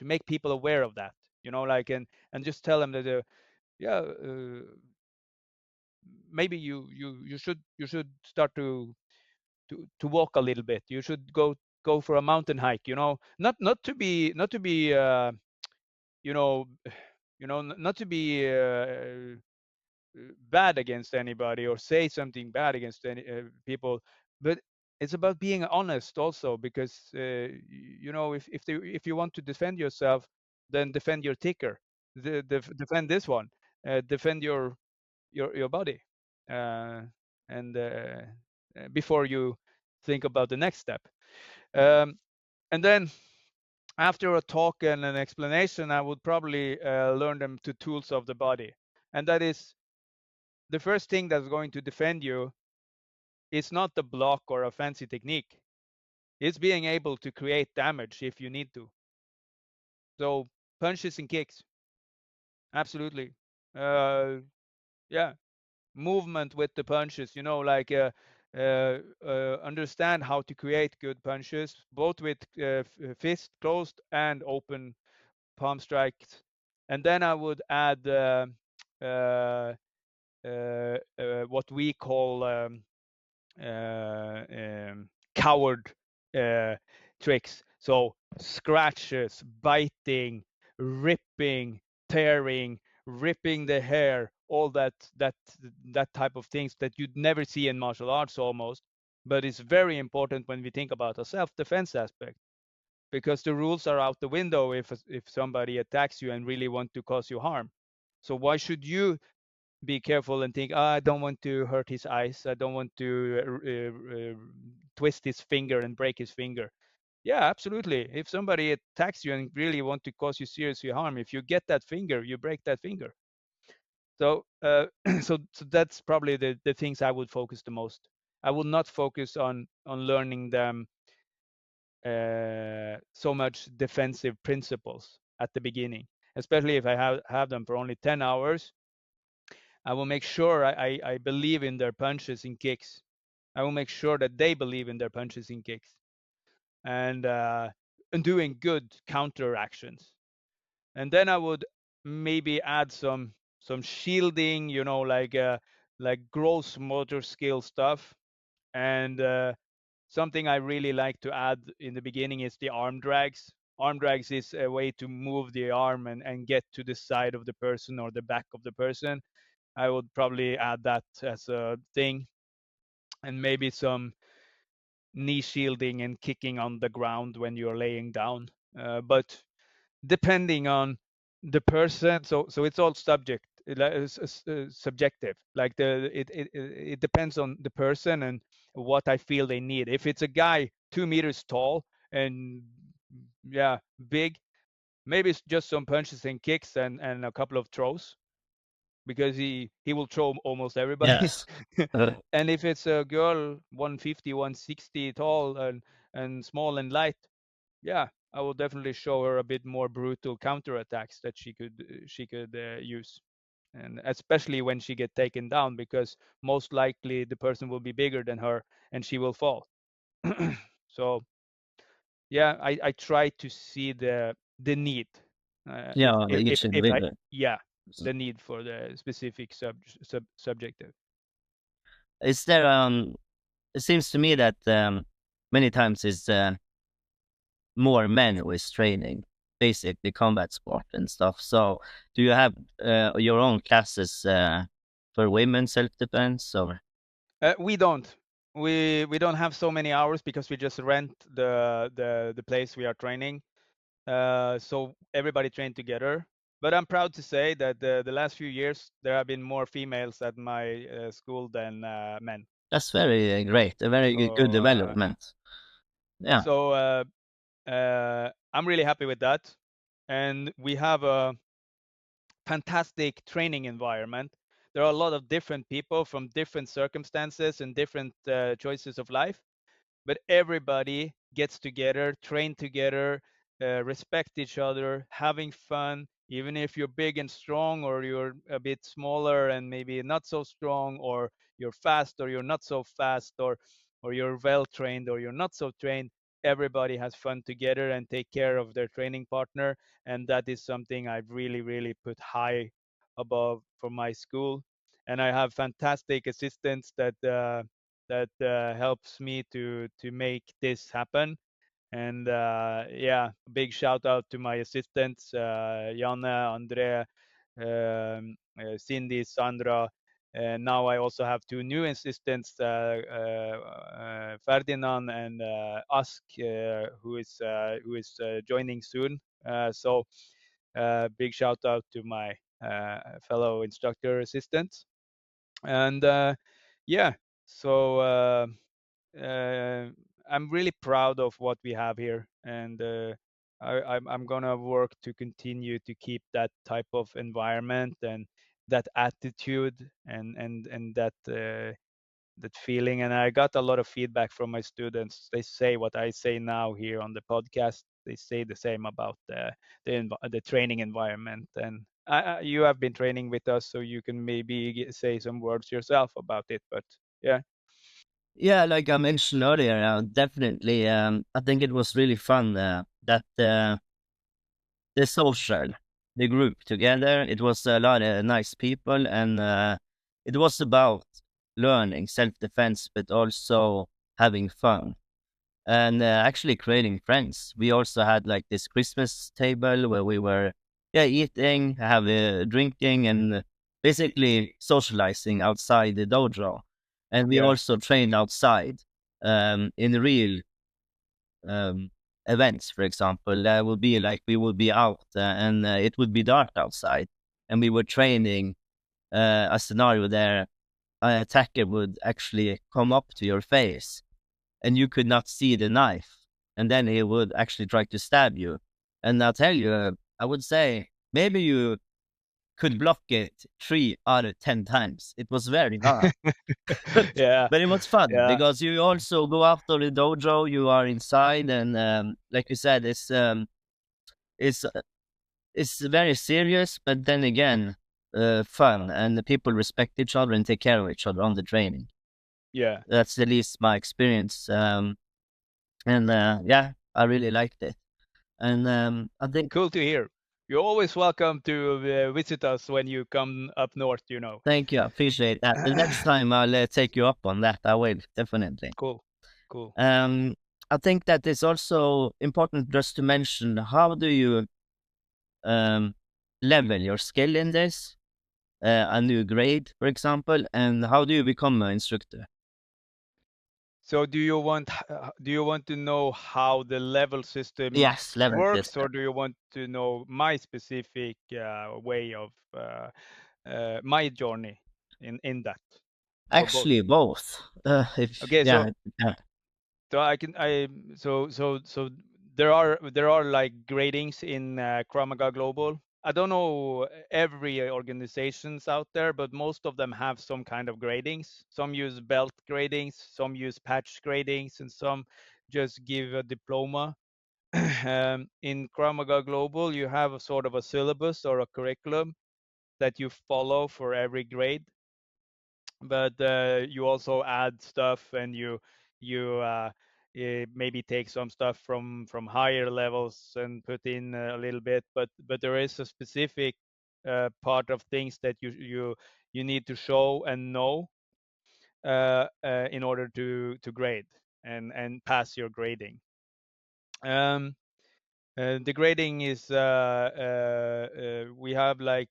make people aware of that. You know, like and just tell them that yeah, maybe you should start to walk a little bit. You should go for a mountain hike. You know, not to be you know not to be bad against anybody or say something bad against any people, but it's about being honest also, because you know, if you want to defend yourself, then defend your ticker, defend this one, defend your body, uh, and before you think about the next step. um, and then after a talk and an explanation, I would probably learn them to tools of the body, and that is the first thing that's going to defend you. It's not the block or a fancy technique. It's being able to create damage if you need to. So punches and kicks, absolutely. Uh, yeah, movement with the punches. You know, like understand how to create good punches, both with fist closed and open palm strikes. And then I would add uh, what we call uh, um, coward uh, tricks. So scratches, biting, ripping, tearing, ripping the hair, all that type of things that you'd never see in martial arts almost. But it's very important when we think about a self-defense aspect, because the rules are out the window if somebody attacks you and really want to cause you harm. So why should you be careful and think, I don't want to hurt his eyes. I don't want to twist his finger and break his finger. Yeah, absolutely. If somebody attacks you and really want to cause you serious harm, if you get that finger, you break that finger. So, so that's probably the things I would focus the most. I will not focus on learning them so much defensive principles at the beginning, especially if I have them for only 10 hours. I will make sure I believe in their punches and kicks. I will make sure that they believe in their punches and kicks, and doing good counter actions. And then I would maybe add some shielding, you know, like gross motor skill stuff. And something I really like to add in the beginning is the arm drags. Arm drags is a way to move the arm and get to the side of the person or the back of the person. I would probably add that as a thing, and maybe some knee shielding and kicking on the ground when you're laying down. But depending on the person, so it's all subjective. Like it depends on the person and what I feel they need. If it's a guy 2 meters tall and yeah, big, maybe it's just some punches and kicks and a couple of throws. because he will throw almost everybody. Yes. And if it's a girl 150, 160 tall and small and light, yeah, I will definitely show her a bit more brutal counterattacks that she could use, and especially when she get taken down, because most likely the person will be bigger than her and she will fall. So yeah, I try to see the need, Yeah, each if I, individual. yeah, the need for the specific subjective. Is there it seems to me that many times it's more men who is training basically combat sport and stuff. So do you have your own classes for women self-defense or? We don't. We don't have so many hours because we just rent the place we are training. So everybody trained together. But I'm proud to say that the last few years there have been more females at my school than men. That's very great, a very good So development. Yeah, so I'm really happy with that, and we have a fantastic training environment. There are a lot of different people from different circumstances and different choices of life, but everybody gets together, train together, respect each other, having fun. Even if you're big and strong, or you're a bit smaller and maybe not so strong, or you're fast or you're not so fast, or you're well trained or you're not so trained, everybody has fun together and take care of their training partner. And that is something I've really put high above for my school. And I have fantastic assistants that helps me to make this happen. And yeah, big shout out to my assistants, Janne, Andre, Cindy, Sandra. And now I also have two new assistants, Ferdinand and Ask, who is joining soon. So big shout out to my fellow instructor assistants. And yeah, so uh, I'm really proud of what we have here, and I'm gonna work to continue to keep that type of environment and that attitude and that feeling. And I got a lot of feedback from my students. They say what I say now here on the podcast. They say the same about the training environment. And you have been training with us, so you can maybe say some words yourself about it. But yeah. yeah. Like I mentioned earlier, definitely. I think it was really fun that the social, the group together. It was a lot of nice people, and it was about learning self-defense, but also having fun and actually creating friends. We also had like this Christmas table where we were, yeah, eating, have drinking, and basically socializing outside the dojo. And we Yeah. also trained outside in real um, events. For example, there would be like we would be out and it would be dark outside, and we were training a scenario there. An attacker would actually come up to your face and you could not see the knife. And then he would actually try to stab you. And I'll tell you, I would say maybe you could block it 3 out of 10 times. It was very hard. Yeah. But it was fun Yeah. because you also go after the dojo, you are inside, and like you said, it's it's very serious, but then again, fun, and the people respect each other and take care of each other on the training. Yeah. That's at least my experience. And yeah, I really liked it. And I think, Cool to hear. You're always welcome to visit us when you come up north, you know. thank you, I appreciate that. The next time I'll take you up on that. I will definitely. Cool. Cool. Um, I think that it's also important just to mention how do you um level your skill in this, a new grade, for example, and how do you become an instructor? So do you want to know how the level system Yes, level works, system. or do you want to know my specific way of my journey in that, or both? Actually, both. If Okay, yeah, yeah, so I can I so there are like gradings in Krav Maga Global. I don't know every organizations out there, but most of them have some kind of gradings. Some use belt gradings, some use patch gradings, and some just give a diploma. In Krav Maga Global, you have a sort of a syllabus or a curriculum that you follow for every grade, but you also add stuff, and you maybe take some stuff from higher levels and put in a little bit, but there is a specific part of things that you need to show and know in order to grade and pass your grading. The grading is we have like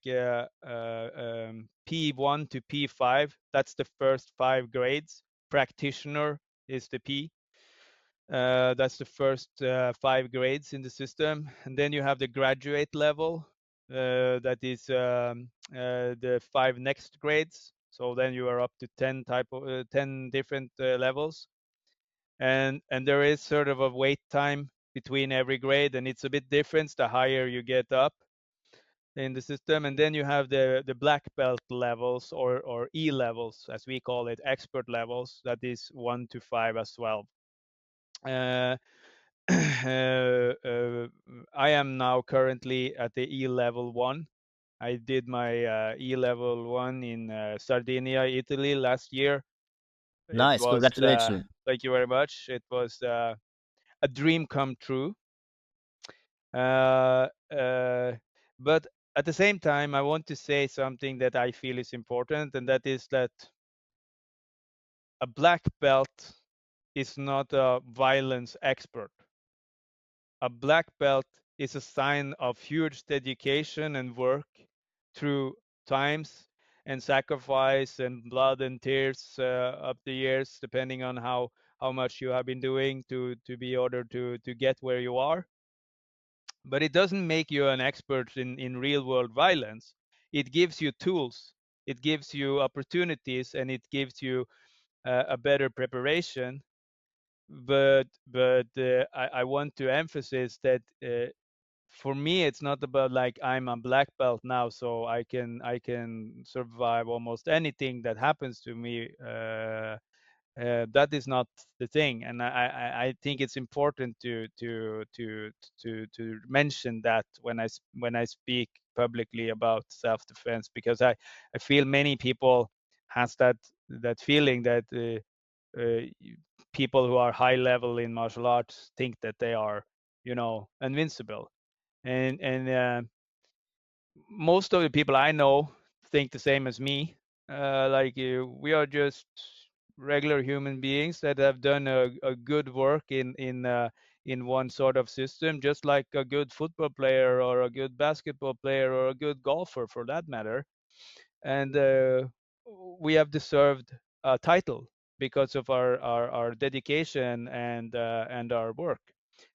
P1 to P5. That's the first 5 grades. Practitioner is the P. That's the first 5 grades in the system, and then you have the graduate level. That is the 5 next grades. So then you are up to 10 different levels, and there is sort of a wait time between every grade, and it's a bit different the higher you get up in the system. And then you have the black belt levels, or E levels as we call it, expert levels. That is 1 to 5 as well. uh, I am now currently at the E level 1. I did my E level 1 in Sardinia, Italy last year. It Nice, was congratulations. thank you very much. It was a dream come true. Uh, uh, but at the same time, I want to say something that I feel is important, and that is that a black belt is not a violence expert. A black belt is a sign of huge dedication and work through times and sacrifice and blood and tears up the years, depending on how much you have been doing to be ordered to get where you are. But it doesn't make you an expert in real world violence. It gives you tools, it gives you opportunities, and it gives you a better preparation. But I want to emphasize that for me it's not about like I'm a black belt now, so I can survive almost anything that happens to me. That is not the thing, and I think it's important to mention that when I speak publicly about self-defense, because I feel many people has that feeling that people who are high level in martial arts think that they are, invincible, and most of the people I know think the same as me. Like we are just regular human beings that have done a good work in one sort of system, just like a good football player or a good basketball player or a good golfer, for that matter. And we have deserved a title because of our dedication and our work.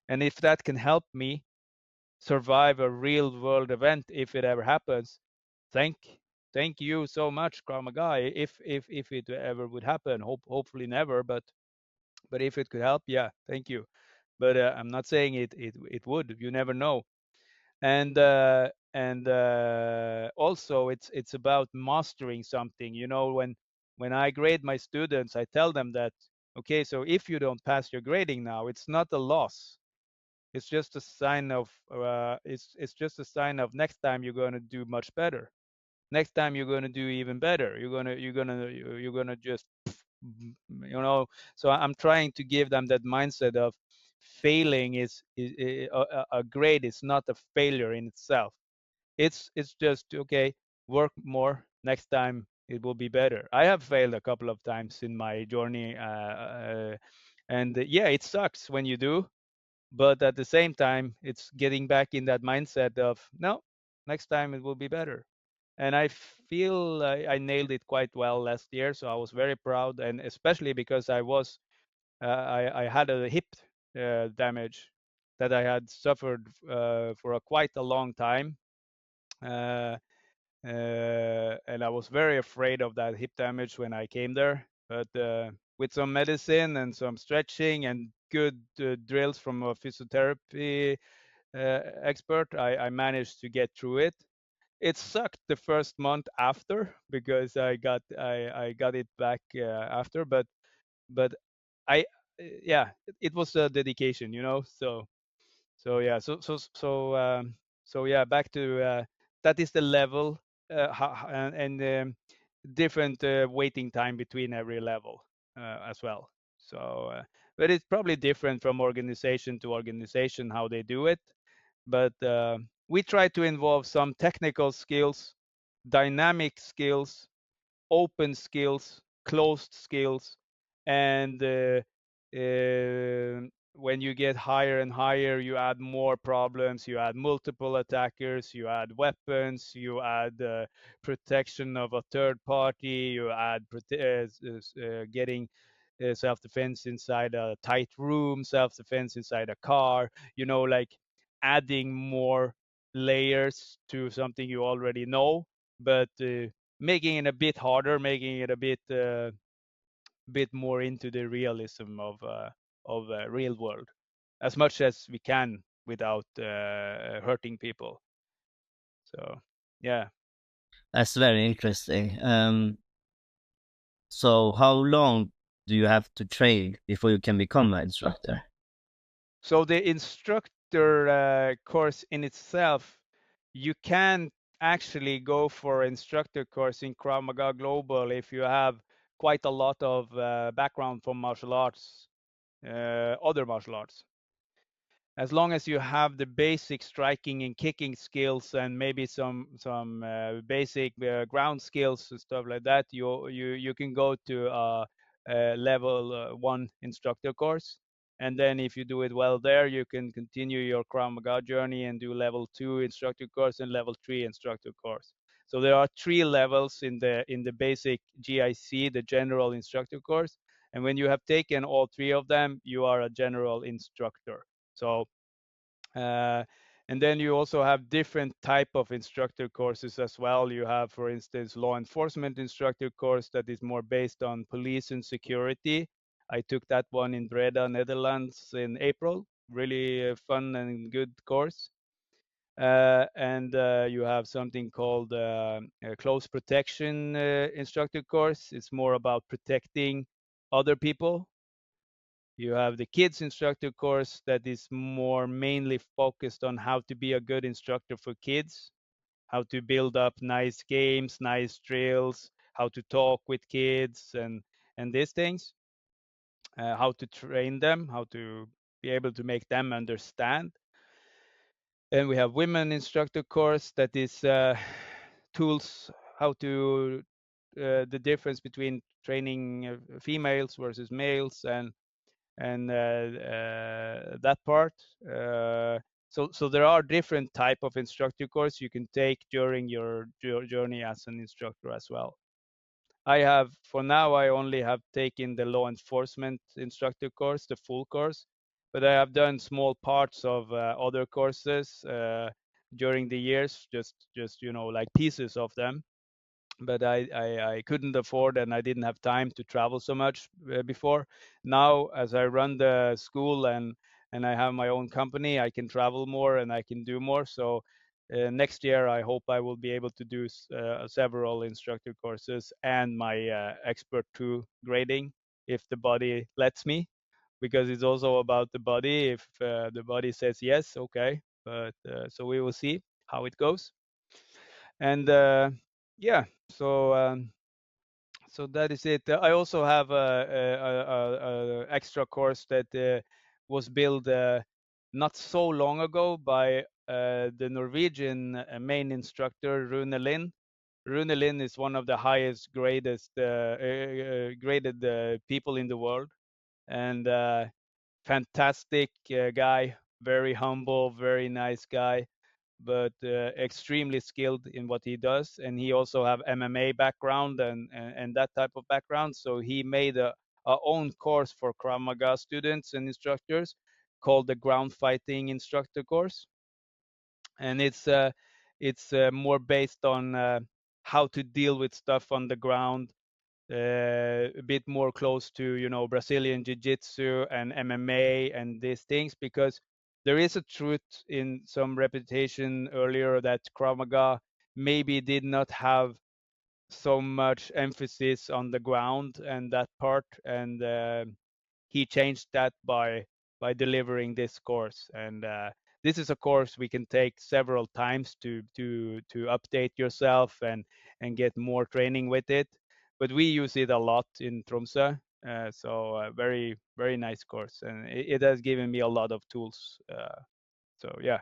And if that can help me survive a real world event, if it ever happens, thank thank you so much, Krav Maga. If it ever would happen, hopefully never, but if it could help, yeah, thank you. But I'm not saying it would. You never know. And also it's about mastering something. When I grade my students, I tell them that, okay, so if you don't pass your grading now, it's not a loss. It's just a sign of it's just a sign of next time you're going to do much better. Next time you're going to do even better. You're going to just you know. So I'm trying to give them that mindset of failing is a grade is not a failure in itself. It's just okay, work more, next time it will be better. I have failed a couple of times in my journey, and yeah, it sucks when you do, but at the same time it's getting back in that mindset of no, next time it will be better. And I feel I nailed it quite well last year, so I was very proud, and especially because I had a hip damage that I had suffered for quite a long time. uh, and I was very afraid of that hip damage when I came there. But with some medicine and some stretching and good drills from a physiotherapy expert, I managed to get through it. It sucked the first month after because I got it back after, but I yeah, it was a dedication, you know. So yeah, so yeah, back to that is the level and different waiting time between every level as well. So, but it's probably different from organization to organization how they do it. But we try to involve some technical skills, dynamic skills, open skills, closed skills, and when you get higher and higher, you add more problems. You add multiple attackers. You add weapons. You add protection of a third party. You add getting self-defense inside a tight room, self-defense inside a car. You know, like adding more layers to something you already know, but making it a bit harder, making it a bit more into the realism of real world, as much as we can without hurting people. So yeah. That's very interesting. So how long do you have to train before you can become an instructor? So the instructor course in itself, you can actually go for instructor course in Krav Maga Global if you have quite a lot of background from martial arts, other martial arts. As long as you have the basic striking and kicking skills and maybe some basic ground skills and stuff like that, you can go to a level 1 instructor course. And then if you do it well there, you can continue your Krav Maga journey and do level 2 instructor course and level 3 instructor course. So there are 3 levels in the basic GIC, the general instructor course. And when you have taken all 3 of them, you are a general instructor. So, uh, and then you also have different type of instructor courses as well. You have, for instance, law enforcement instructor course that is more based on police and security. I took that one in Breda, Netherlands in April. Really fun and good course. And you have something called a close protection instructor course. It's more about protecting other people. You have the kids instructor course that is more mainly focused on how to be a good instructor for kids, how to build up nice games, nice drills, how to talk with kids and these things, how to train them, how to be able to make them understand. And we have women instructor course that is tools how to the difference between training females versus males and that part. So there are different type of instructor course you can take during your journey as an instructor as well. I have, for now, I only have taken the law enforcement instructor course, the full course, but I have done small parts of other courses during the years, just like pieces of them. But I couldn't afford and I didn't have time to travel so much before. Now, as I run the school and I have my own company, I can travel more and I can do more. So next year, I hope I will be able to do several instructor courses and my expert 2 grading if the body lets me, because it's also about the body. If the body says yes, okay. But so we will see how it goes. And yeah, so that is it. I also have a extra course that was built not so long ago by the Norwegian main instructor Rune Lind. Rune Lind is one of the highest graded people in the world, and fantastic guy, very humble, very nice guy, but extremely skilled in what he does. And he also have MMA background and that type of background. So he made a own course for Krav Maga students and instructors called the Ground Fighting Instructor Course, and it's more based on how to deal with stuff on the ground, a bit more close to Brazilian jiu-jitsu and MMA and these things, because there is a truth in some reputation earlier that Krav Maga maybe did not have so much emphasis on the ground and that part, and he changed that by delivering this course. And this is a course we can take several times to update yourself and get more training with it. But we use it a lot in Tromsø, so very very nice course, and it has given me a lot of tools. So yeah.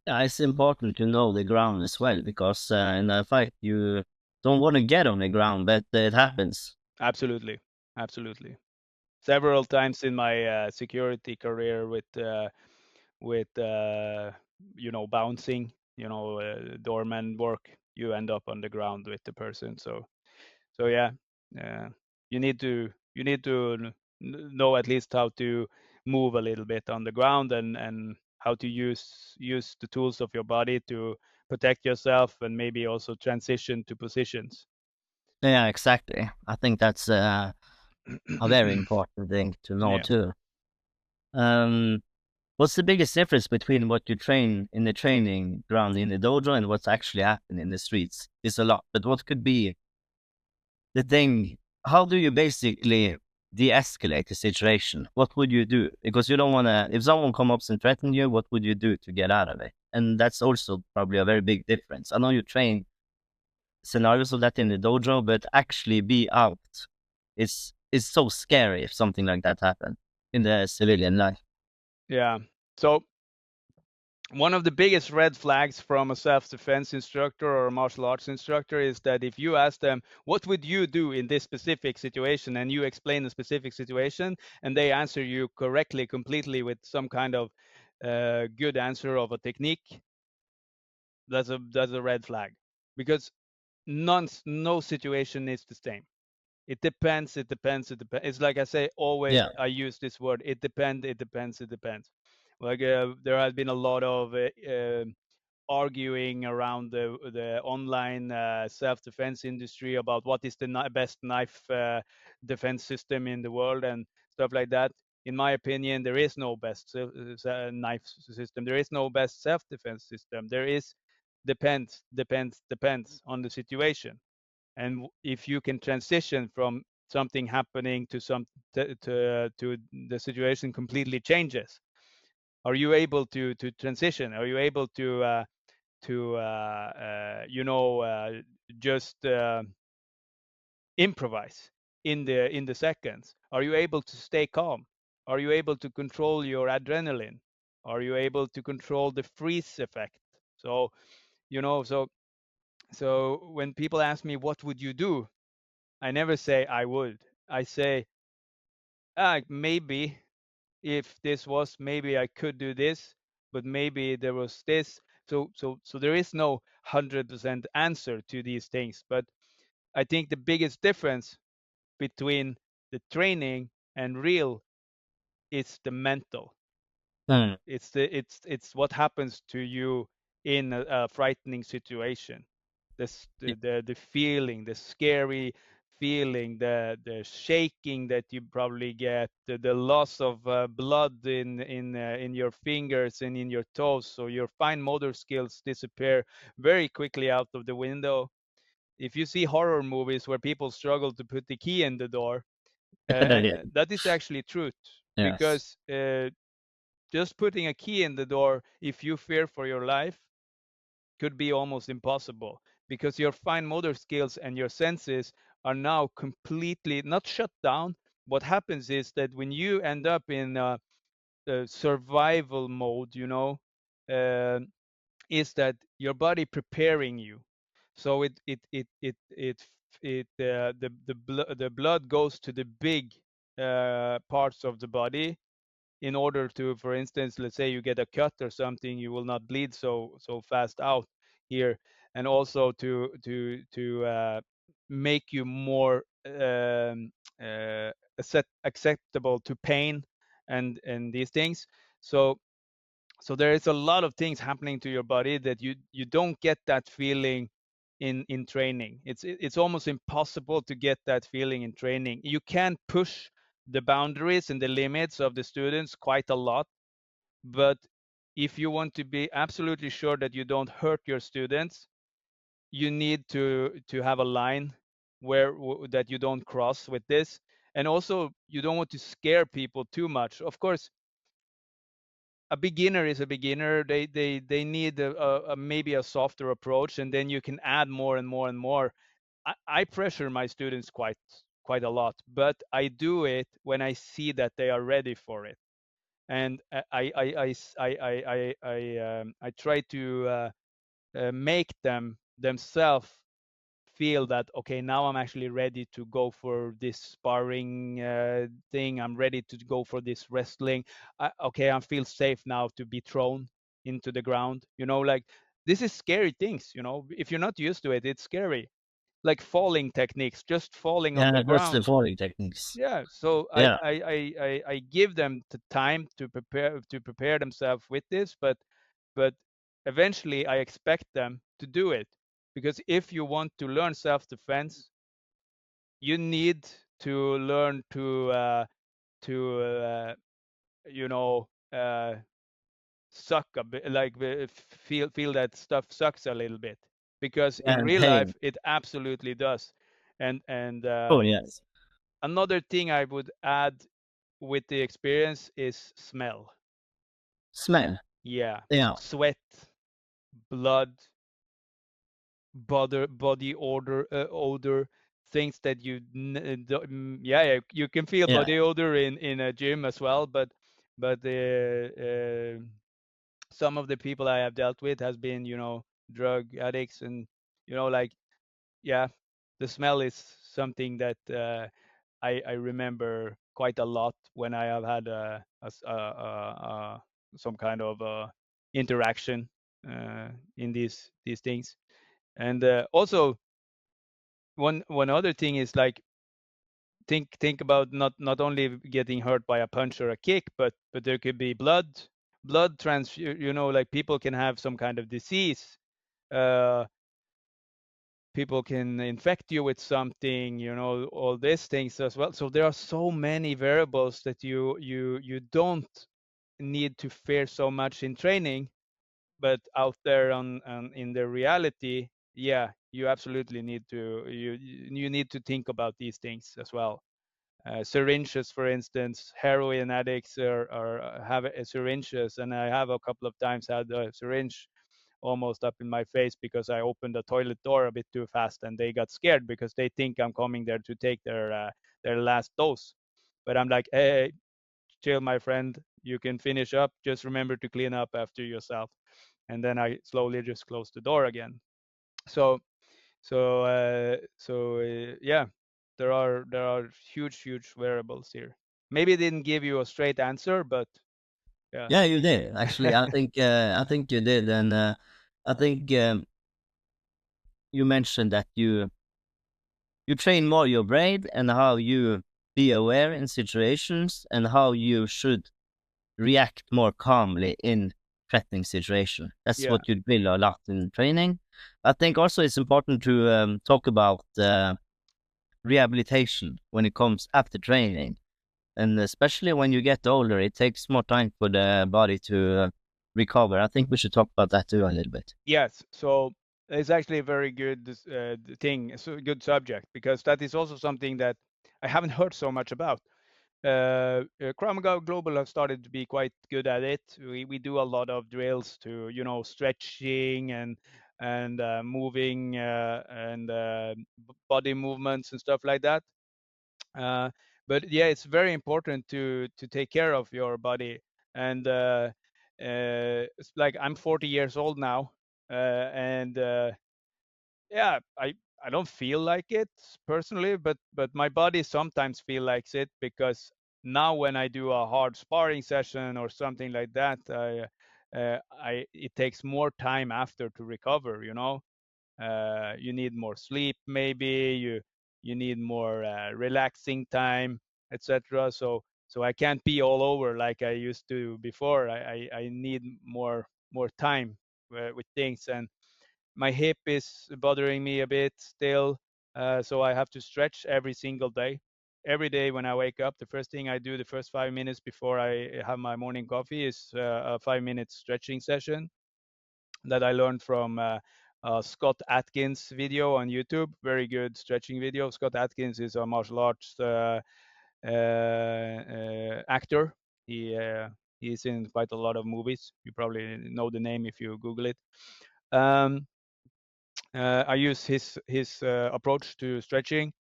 Yeah, it's important to know the ground as well, because in a fight you don't want to get on the ground, but it happens. Absolutely, absolutely. Several times in my security career with bouncing, doorman work, you end up on the ground with the person. So yeah, uh, you need to know at least how to move a little bit on the ground, and how to use the tools of your body to protect yourself, and maybe also transition to positions. Yeah, exactly. I think that's a very important thing to know Yeah. too. Um, what's the biggest difference between what you train in the training ground in the dojo and what's actually happening in the streets? It's a lot, but what could be the thing? How do you basically de-escalate the situation? What would you do? Because you don't want to, if someone comes up and threatens you, what would you do to get out of it? And that's also probably a very big difference. I know you train scenarios of that in the dojo, but actually be out. It's so scary if something like that happened in the civilian life. Yeah. So one of the biggest red flags from a self-defense instructor or a martial arts instructor is that if you ask them, what would you do in this specific situation, and you explain the specific situation, and they answer you correctly, completely, with some kind of good answer of a technique, that's a red flag, because no situation is the same. It depends. It depends. It depends. It's like I say always. Yeah. I use this word. It depends. It depends. It depends. Like there has been a lot of arguing around the online self-defense industry about what is the best knife defense system in the world and stuff like that. In my opinion, there is no best knife system. There is no best self-defense system. There is depends on the situation. And if you can transition from something happening to to the situation completely changes, are you able to transition? Are you able to just improvise in the seconds? Are you able to stay calm? Are you able to control your adrenaline? Are you able to control the freeze effect? So so when people ask me what would you do, I never say I would. I say, maybe if this was, maybe I could do this, but maybe there was this. So there is no 100% answer to these things. But I think the biggest difference between the training and real is the mental. Mm. It's what happens to you in a frightening situation. The feeling, the scary feeling, the shaking that you probably get, the loss of blood in your fingers and in your toes, so your fine motor skills disappear very quickly out of the window. If you see horror movies where people struggle to put the key in the door, Yeah. that is actually truth, Yes. because just putting a key in the door, if you fear for your life, could be almost impossible, because your fine motor skills and your senses are now completely not shut down. What happens is that when you end up in a survival mode, uh, is that your body preparing you. So the blood goes to the big parts of the body, in order to, for instance, let's say you get a cut or something, you will not bleed so fast out here, and also to make you more acceptable to pain and these things. So so there is a lot of things happening to your body that you don't get that feeling in training. It's almost impossible to get that feeling in training. You can push the boundaries and the limits of the students quite a lot, but if you want to be absolutely sure that you don't hurt your students, you need to have a line where that you don't cross with this, and also you don't want to scare people too much. Of course, a beginner is a beginner. They need maybe a softer approach, and then you can add more and more and more. I pressure my students quite a lot, but I do it when I see that they are ready for it, and I try to make them themselves feel that, okay, now I'm actually ready to go for this sparring thing. I'm ready to go for this wrestling. Okay, I feel safe now to be thrown into the ground. Like, this is scary things. If you're not used to it, it's scary. Like falling techniques, just falling on the Yeah, that's the ground. falling techniques. Yeah, so Yeah, I give them the time to prepare themselves with this, but eventually I expect them to do it, because if you want to learn self-defense, you need to learn to you know uh, suck a bit, like feel that stuff sucks a little bit, because in and real pain. life it absolutely does. And Oh yes, another thing I would add with the experience is smell. smell. Yeah, Yeah, sweat, blood, body odor, things that yeah, yeah, you can feel yeah, body odor in a gym as well, but some of the people I have dealt with has been, drug addicts, and like, yeah, the smell is something that I remember quite a lot when I have had some kind of interaction in these things. And also, one other thing is, like, think about not only getting hurt by a punch or a kick, but there could be blood transfusion. Like, people can have some kind of disease. Uh, People can infect you with something, all these things as well. So there are so many variables that you don't need to fear so much in training, but out there on in the reality, yeah, you absolutely need to think about these things as well. Syringes, for instance, heroin addicts have syringes, and I have a couple of times had a syringe almost up in my face because I opened the toilet door a bit too fast, and they got scared because they think I'm coming there to take their last dose. But I'm like, hey, chill, my friend. You can finish up. Just remember to clean up after yourself. And then I slowly just closed the door again. So yeah, there are huge variables here. Maybe it didn't give you a straight answer, but yeah. yeah. You did actually. I think you did, and I think you mentioned that you train more your brain and how you be aware in situations and how you should react more calmly in threatening situation. That's Yeah. what you drill a lot in training. I think also it's important to talk about rehabilitation when it comes after training, and especially when you get older, it takes more time for the body to recover. I think we should talk about that too a little bit. Yes. So it's actually a very good thing. It's a good subject, because that is also something that I haven't heard so much about. Krav Maga Global have started to be quite good at it. We do a lot of drills to, stretching and moving and body movements and stuff like that. Uh, but yeah, it's very important to take care of your body. And it's like, I'm 40 years old now, and yeah, I don't feel like it personally, but my body sometimes feel like it, because now when I do a hard sparring session or something like that, I it takes more time after to recover. You need more sleep, maybe you need more relaxing time, etc. So I can't be all over like I used to before. I need more time with things. And my hip is bothering me a bit still, so I have to stretch every single day. Every day when I wake up, the first thing I do, the first 5 minutes before I have my morning coffee, is a 5 minute stretching session that I learned from Scott Atkins video on YouTube. Very good stretching video. Scott Atkins is a martial arts actor. He's in quite a lot of movies. You probably know the name if you Google it. Um, I use his approach to stretching,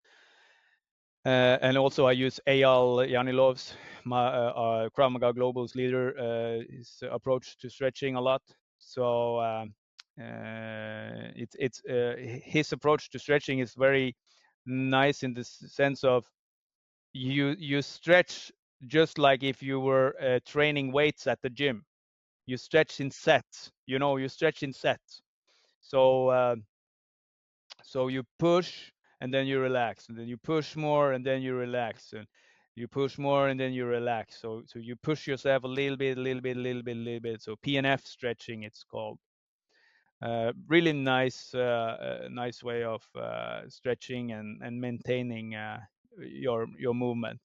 and also I use Eyal Yanilov's, Krav Maga Global's leader, his approach to stretching a lot. So it's his approach to stretching is very nice in the sense of you stretch just like if you were training weights at the gym. You stretch in sets. You stretch in sets. So so you push and then you relax, and then you push more and then you relax, and you push more and then you relax. So you push yourself a little bit, a little bit, a little bit, a little bit. So PNF stretching, it's called. Really nice way of stretching and maintaining your movement.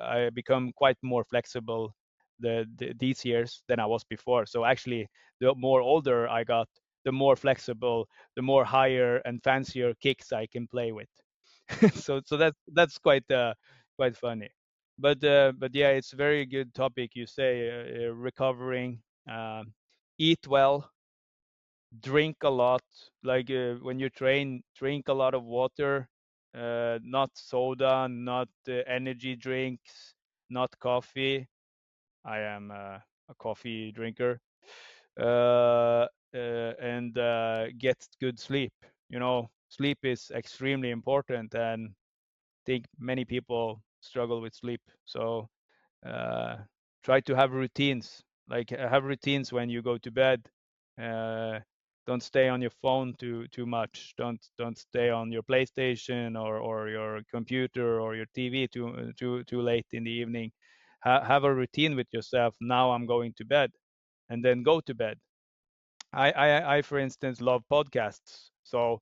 I become quite more flexible these years than I was before. So actually, the more older I got, the more flexible, the more higher and fancier kicks I can play with. So that's quite funny. But yeah, it's a very good topic. You say recovering, eat well, drink a lot. Like when you train, drink a lot of water, not soda, not energy drinks, not coffee. I am a coffee drinker. And get good sleep. Sleep is extremely important, and I think many people struggle with sleep. So uh, try to have routines, like have routines when you go to bed. uh, don't stay on your phone too much. Don't stay on your PlayStation or your computer or your TV too late in the evening. Have a routine with yourself. Now I'm going to bed, and then go to bed. I for instance love podcasts, so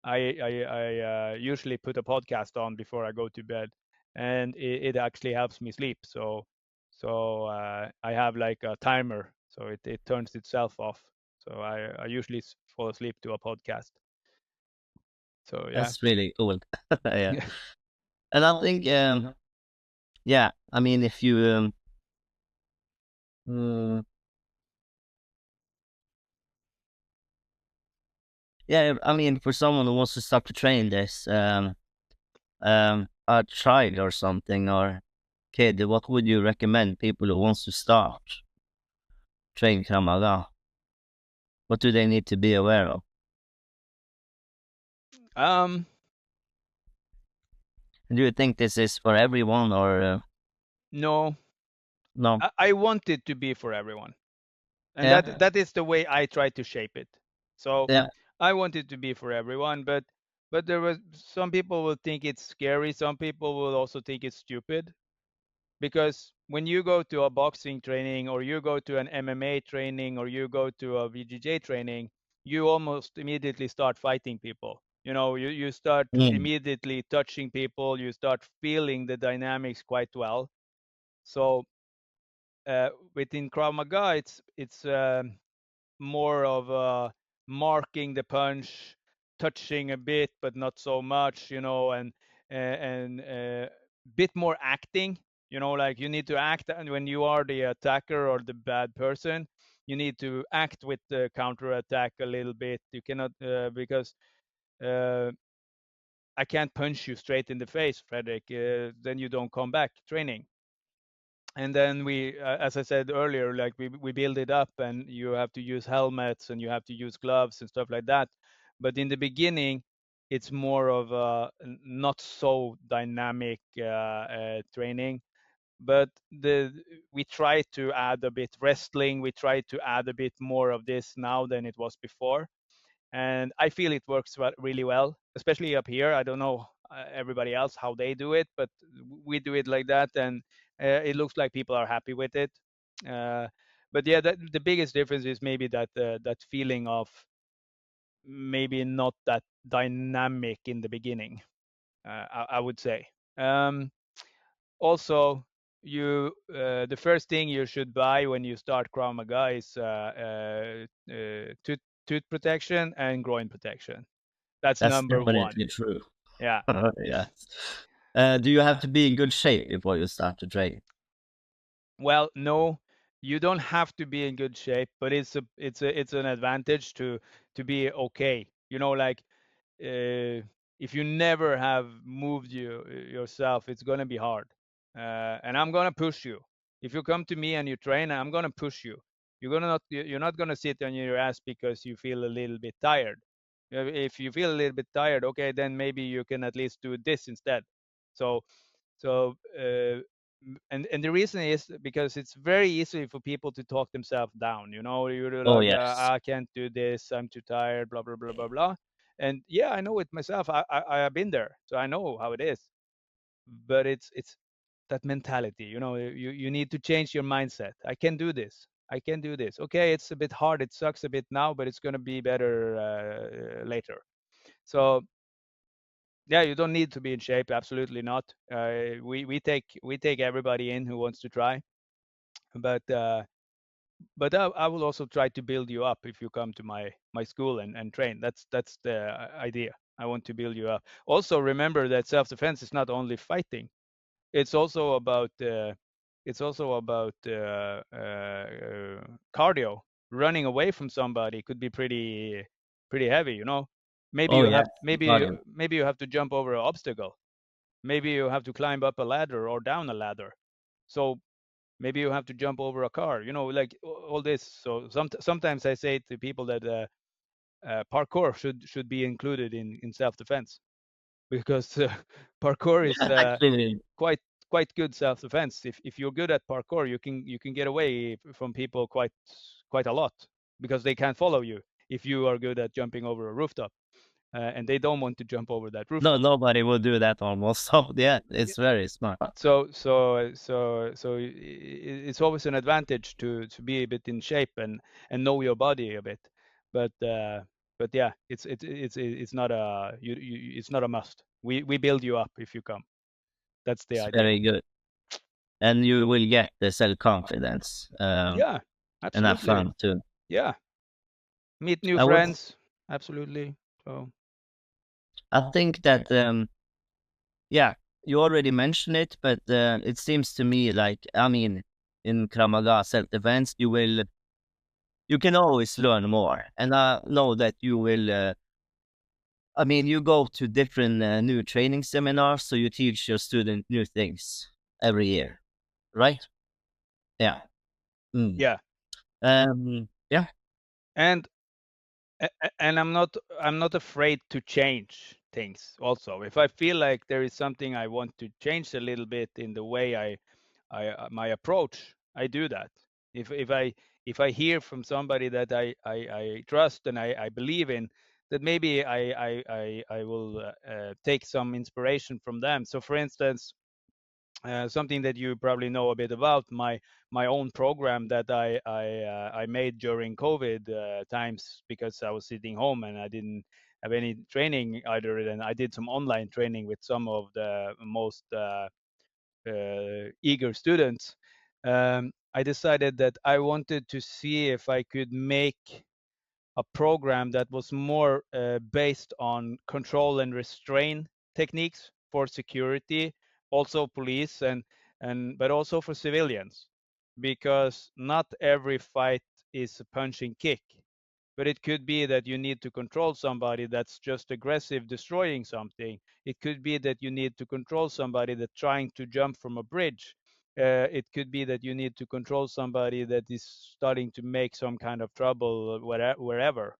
I usually put a podcast on before I go to bed, and it actually helps me sleep. So I have like a timer, so it turns itself off. So I usually fall asleep to a podcast. So yeah. That's really cool. Yeah. Yeah. And I think, yeah, I mean, if you, mm, yeah, I mean, for someone who wants to start to train this, a child or something, or kid, what would you recommend people who wants to start train Krav Maga? What do they need to be aware of? um Do you think this is for everyone, or no, no? I want it to be for everyone, and Yeah, that is the way I try to shape it. So yeah, I want it to be for everyone, but there was some people will think it's scary. Some people will also think it's stupid, because when you go to a boxing training, or you go to an MMA training, or you go to a VJJ training, you almost immediately start fighting people. You start mm, immediately touching people. You start feeling the dynamics quite well. So within Krav Maga, it's more of marking the punch, touching a bit, but not so much, and bit more acting. Like you need to act, and when you are the attacker or the bad person, you need to act with the counter attack a little bit. You cannot because uh, I can't punch you straight in the face, Frederick. Then you don't come back training. And then we, as I said earlier, like we build it up, and you have to use helmets and you have to use gloves and stuff like that. But in the beginning, it's more of a not so dynamic training. But we try to add a bit wrestling. We try to add a bit more of this now than it was before, and I feel it works really well, especially up here. I don't know everybody else how they do it, but we do it like that, and it looks like people are happy with it. Uh, but yeah, the biggest difference is maybe that feeling of maybe not that dynamic in the beginning. I would say. Also, the first thing you should buy when you start Krav Maga is tooth protection and groin protection. That's That's number one. definitely true. Yeah. Yes. Do you have to be in good shape before you start to train? Well, no, you don't have to be in good shape, but it's an advantage to be okay. You know, like if you never have moved yourself, it's gonna be hard. And I'm gonna push you. If you come to me and you train, I'm gonna push you. You're not gonna sit on your ass because you feel a little bit tired. If you feel a little bit tired, okay, then maybe you can at least do this instead. So so and the reason is because it's very easy for people to talk themselves down. You know, you're Oh, like, yes. I can't do this. I'm too tired. Blah blah blah blah blah. And yeah, I know it myself. I have been there, so I know how it is. But it's that mentality. You know, you need to change your mindset. I can do this. I can do this. Okay, it's a bit hard. It sucks a bit now, but it's gonna be better later. So yeah, you don't need to be in shape. Absolutely not. We take everybody in who wants to try, but I will also try to build you up if you come to my school and train. That's the idea. I want to build you up. Also, remember that self-defense is not only fighting. It's also about cardio. Running away from somebody could be pretty heavy. You know, maybe Oh, you yes. have maybe Got you. maybe you have to jump over an obstacle. Maybe you have to climb up a ladder or down a ladder. So maybe you have to jump over a car. You know, like all this. So sometimes I say to people that parkour should be included in self defense because parkour is Yeah, actually, quite quite good self defense. If you're good at parkour, you can get away from people quite a lot because they can't follow you if you are good at jumping over a rooftop, and they don't want to jump over that no, rooftop. nobody will do that almost. So yeah, it's very smart. It's always an advantage to be a bit in shape and know your body a bit, but yeah, it's not a it's not a must. We build you up if you come. That's the It's idea. very good. And you will get the self-confidence, Yeah, and have absolutely. fun too. Yeah, meet new I would, friends. Absolutely. So I think that, yeah, you already mentioned it, but it seems to me like, I mean, in Krav Maga self-defense, you can always learn more. And I know that you will, I mean, you go to different new training seminars, so you teach your student new things every year, right? Yeah. Mm. yeah, Yeah. and and I'm not afraid to change things. Also, if I feel like there is something I want to change a little bit in the way my approach, I do that. If I hear from somebody that I trust and I believe in, that maybe I will take some inspiration from them. So, for instance, something that you probably know a bit about my own program that I made during COVID times because I was sitting home and I didn't have any training either. And I did some online training with some of the most eager students. I decided that I wanted to see if I could make a program that was more based on control and restrain techniques for security, also police and but also for civilians, because not every fight is a punch and kick. But it could be that you need to control somebody that's just aggressive, destroying something. It could be that you need to control somebody that's trying to jump from a bridge. It could be that you need to control somebody that is starting to make some kind of trouble wherever.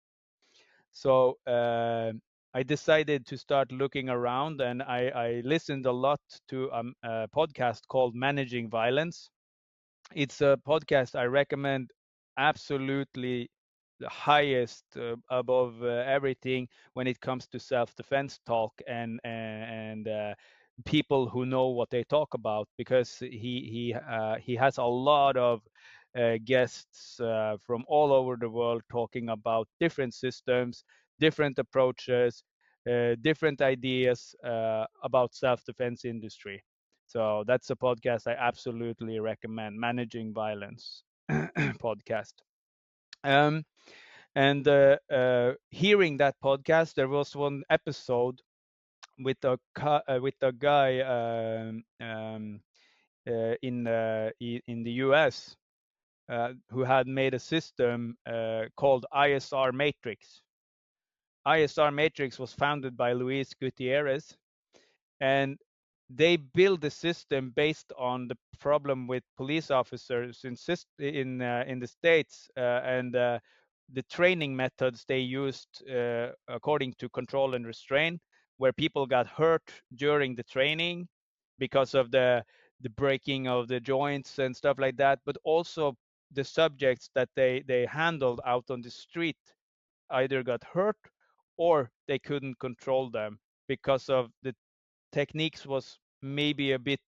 So I decided to start looking around, and I listened a lot to a podcast called Managing Violence. It's a podcast I recommend absolutely the highest above everything when it comes to self-defense talk and people who know what they talk about, because he has a lot of guests from all over the world talking about different systems, different approaches, different ideas about self-defense industry. So that's a podcast I absolutely recommend, Managing Violence podcast. Um, And hearing that podcast, there was one episode with a guy in the US who had made a system called ISR Matrix. ISR Matrix was founded by Luis Gutierrez, and they build the system based on the problem with police officers in the states and the training methods they used according to control and restraint, where people got hurt during the training because of the breaking of the joints and stuff like that, but also the subjects that they handled out on the street either got hurt or they couldn't control them because of the techniques was maybe a bit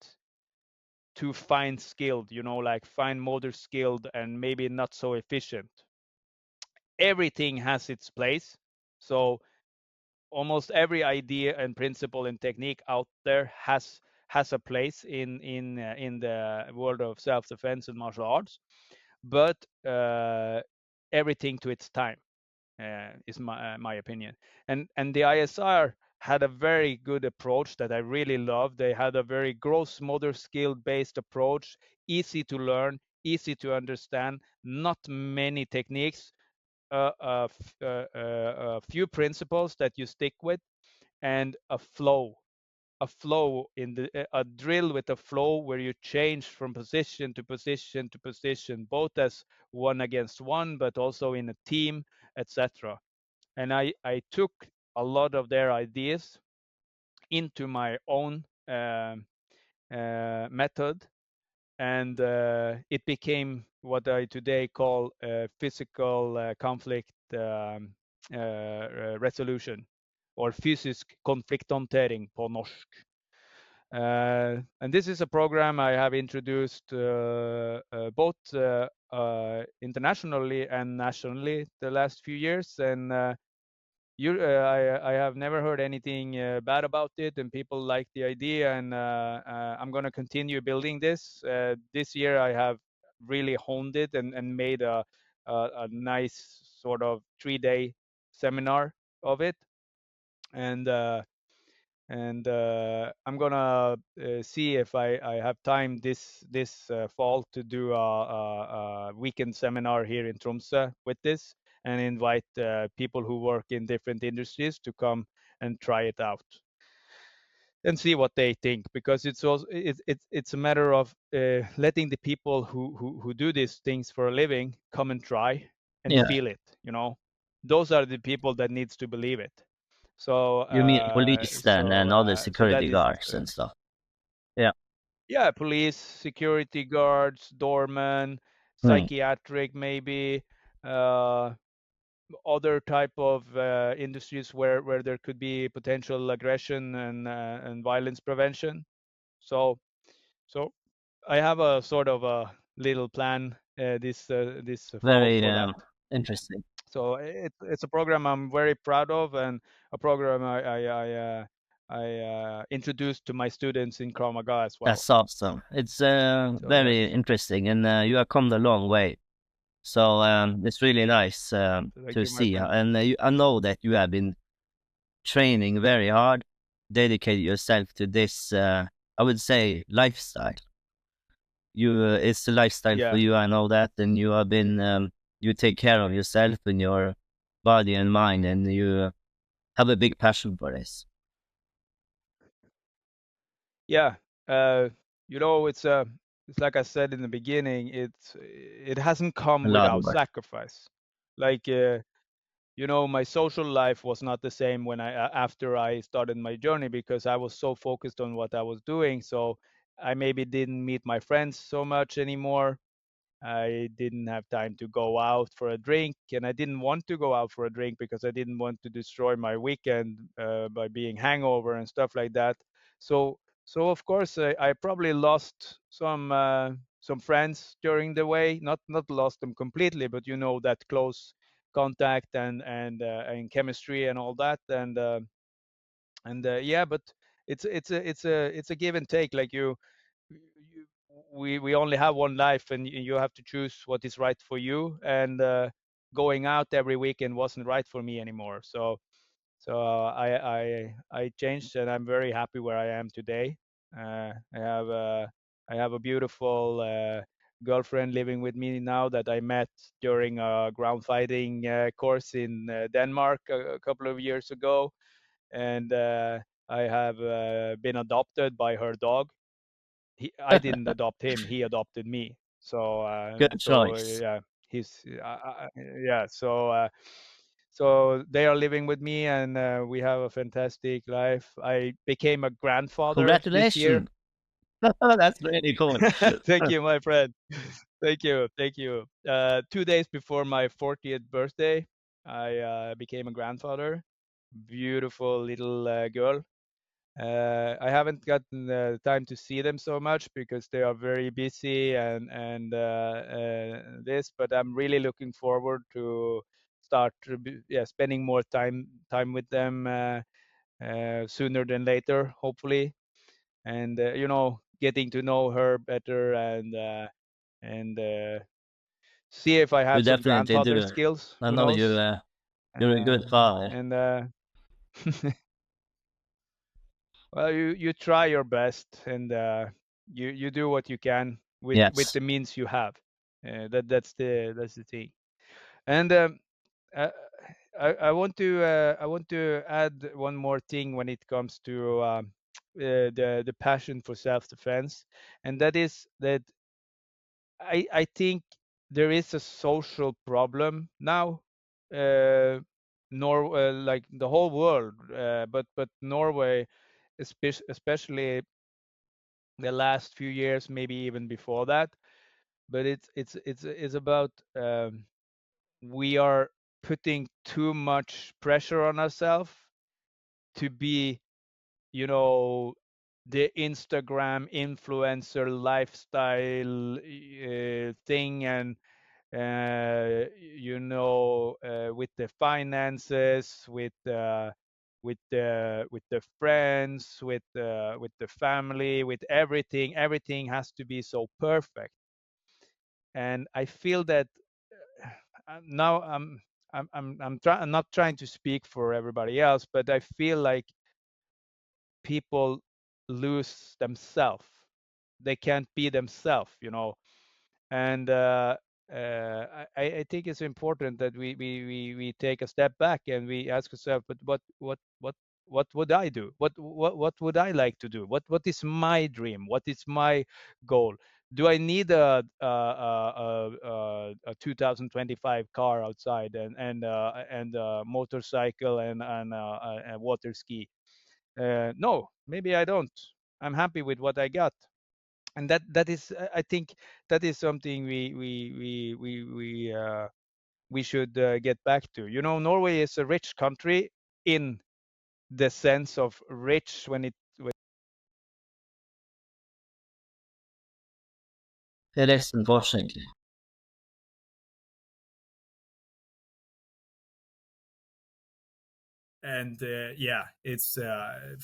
too fine skilled, like fine motor skilled and maybe not so efficient. Everything has its place. So almost every idea and principle and technique out there has a place in the world of self-defense and martial arts, but everything to its time is my opinion. And the ISR had a very good approach that I really loved. They had a very gross motor skill based approach, easy to learn, easy to understand, not many techniques, a few principles that you stick with, and a flow in a drill with a flow where you change from position to position to position, both as one against one, but also in a team, etc. And I took a lot of their ideas into my own method, and it became what I today call physical conflict resolution, or fysisk konflikthåndtering på norsk. And this is a program I have introduced both internationally and nationally the last few years, and I have never heard anything bad about it, and people like the idea, and I'm going to continue building this. This year I have really honed it and made a nice sort of 3-day seminar of it, and I'm gonna see if I have time this fall to do a weekend seminar here in Tromsø with this, and invite people who work in different industries to come and try it out and see what they think, because it's also it's a matter of letting the people who do these things for a living come and try and Yeah. feel it. Those are the people that needs to believe it. So You mean police then and other so that security is guards and stuff? Yeah. yeah, police, security guards, doormen, Mm. psychiatric maybe, uh, other type of industries where there could be potential aggression and violence prevention. So I have a sort of a little plan this fall Very for that. interesting. So it's a program I'm very proud of, and a program I introduced to my students in Krav Maga as well. That's awesome. It's So very yes, interesting, and you have come a long way. So it's really nice so thank to you, my see, friend. and I know that you have been training very hard, dedicate yourself to this. I would say lifestyle. It's a lifestyle for Yeah, you. I know that, and you have been you take care of yourself and your body and mind, and you have a big passion for this. yeah. It's like I said in the beginning. It hasn't A come lot of without work. sacrifice. Like my social life was not the same when after I started my journey, because I was so focused on what I was doing. So I maybe didn't meet my friends so much anymore. I didn't have time to go out for a drink, and I didn't want to go out for a drink because I didn't want to destroy my weekend by being hangover and stuff like that. So of course I probably lost some friends during the way. Not lost them completely, but that close contact and chemistry and all that. And yeah, but it's a give and take. Like we only have one life, and you have to choose what is right for you. And going out every weekend wasn't right for me anymore. So I changed, and I'm very happy where I am today. I have a beautiful girlfriend living with me now that I met during a ground fighting course in Denmark a couple of years ago, and I have been adopted by her dog. I didn't adopt him; he adopted me. Good choice. Yeah, he's yeah. So they are living with me, and we have a fantastic life. I became a grandfather this year. Congratulations. That's really cool. Thank you, my friend. Thank you. 2 days before my 40th birthday, I became a grandfather. Beautiful little girl. I haven't gotten the time to see them so much because they are very busy and this, but I'm really looking forward to start spending more time with them sooner than later, hopefully, and getting to know her better and see if I You have some definitely grandfather do. skills. I Who know knows? you're a good father. And Well, you try your best, and you do what you can with Yes. the means you have. That's the thing. And uh, I want to add one more thing when it comes to the passion for self defense, and that is that I think there is a social problem now. Like the whole world, but Norway, especially the last few years, maybe even before that. But it's about we are putting too much pressure on ourselves to be, you know, the Instagram influencer lifestyle thing, and with the finances, with the friends, with the family, with everything. Everything has to be so perfect, and I feel that now I'm not trying to speak for everybody else, but I feel like people lose themselves. They can't be themselves, and I think it's important that we take a step back and we ask ourselves, but what would I do? What would I like to do? What is my dream? What is my goal? Do I need a 2025 car outside and a motorcycle and a water ski? No, maybe I don't. I'm happy with what I got, and that is, I think, that is something we should get back to. Norway is a rich country in the sense of rich when It is, unfortunately. And it's and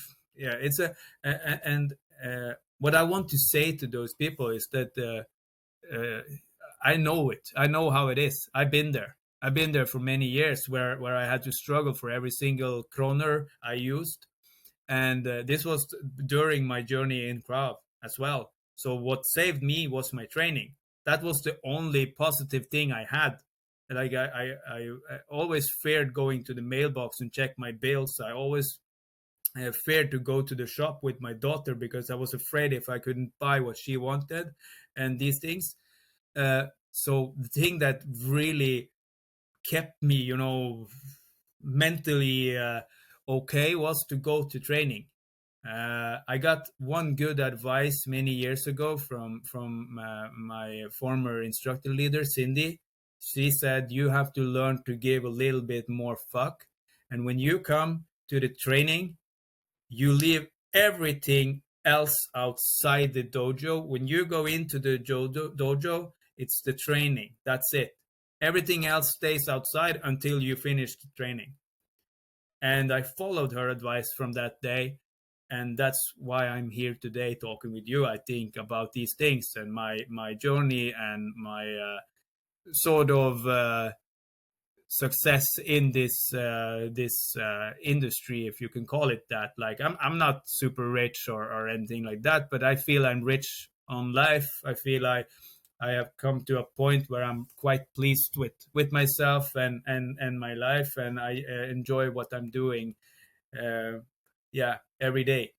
what I want to say to those people is that I know it. I know how it is. I've been there for many years where I had to struggle for every single kroner I used, and this was during my journey in Krav as well. So what saved me was my training. That was the only positive thing I had. Like I always feared going to the mailbox and check my bills. I always feared to go to the shop with my daughter because I was afraid if I couldn't buy what she wanted and these things. So the thing that really kept me, mentally okay was to go to training. I got one good advice many years ago from my former instructor leader, Cindy. She said you have to learn to give a little bit more fuck, and when you come to the training, you leave everything else outside the dojo. When you go into the dojo, it's the training. That's it. Everything else stays outside until you finish the training. And I followed her advice from that day. And that's why I'm here today talking with you, I think, about these things and my journey and my sort of success in this industry, if you can call it that. Like I'm not super rich or anything like that, but I feel I'm rich on life. I feel I have come to a point where I'm quite pleased with myself and my life, and I enjoy what I'm doing every day.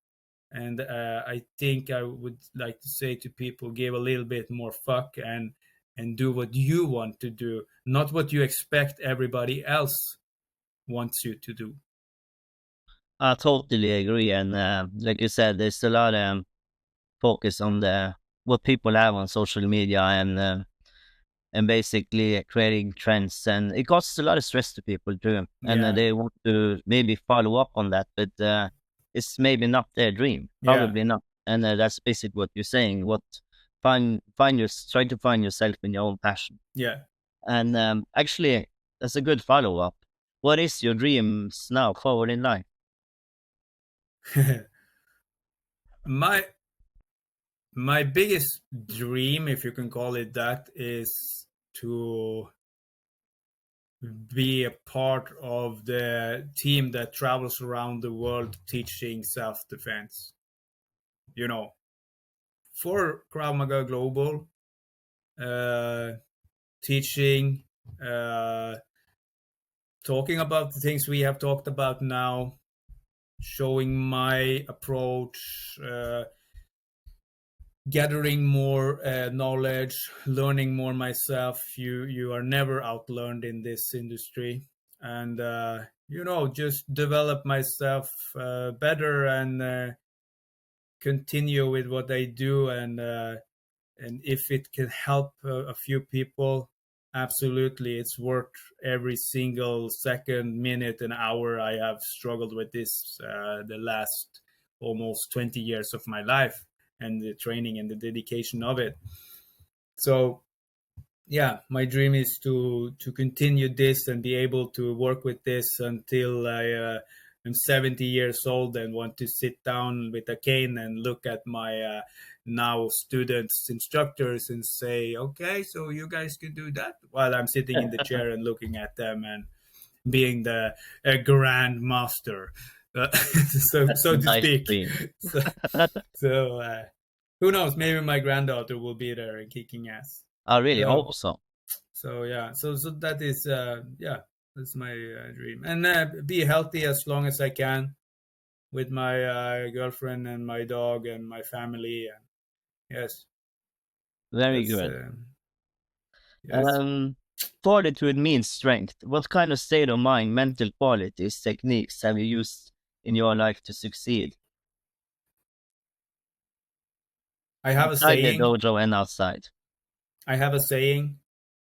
And I think I would like to say to people, give a little bit more fuck and do what you want to do, not what you expect everybody else wants you to do. I totally agree. And like you said, there's a lot of focus on what people have on social media and basically creating trends. And it causes a lot of stress to people too. And they want to maybe follow up on that, but it's maybe not their dream. Probably not. And that's basically what you're saying. Try to find yourself in your own passion. Yeah. And actually, that's a good follow-up. What is your dreams now forward in life? My biggest dream, if you can call it that, is to be a part of the team that travels around the world teaching self-defense. For Krav Maga Global, teaching, talking about the things we have talked about now, showing my approach, gathering more knowledge, learning more myself. You are never outlearned in this industry, and just develop myself better and continue with what I do, and if it can help a few people, absolutely, it's worth every single second, minute, and hour I have struggled with this the last almost 20 years of my life, and the training and the dedication of it. So my dream is to continue this and be able to work with this until I am 70 years old and want to sit down with a cane and look at my now students, instructors, and say, okay, so you guys can do that, while I'm sitting in the chair and looking at them and being the grand master. so to nice speak. So who knows? Maybe my granddaughter will be there and kicking ass. I really hope so. So so that is that's my dream, and be healthy as long as I can with my girlfriend and my dog and my family. And yes, very good. Yes. Fortitude means strength. What kind of state of mind, mental qualities, techniques have you used in your life to succeed? I have inside the dojo and outside. I have a saying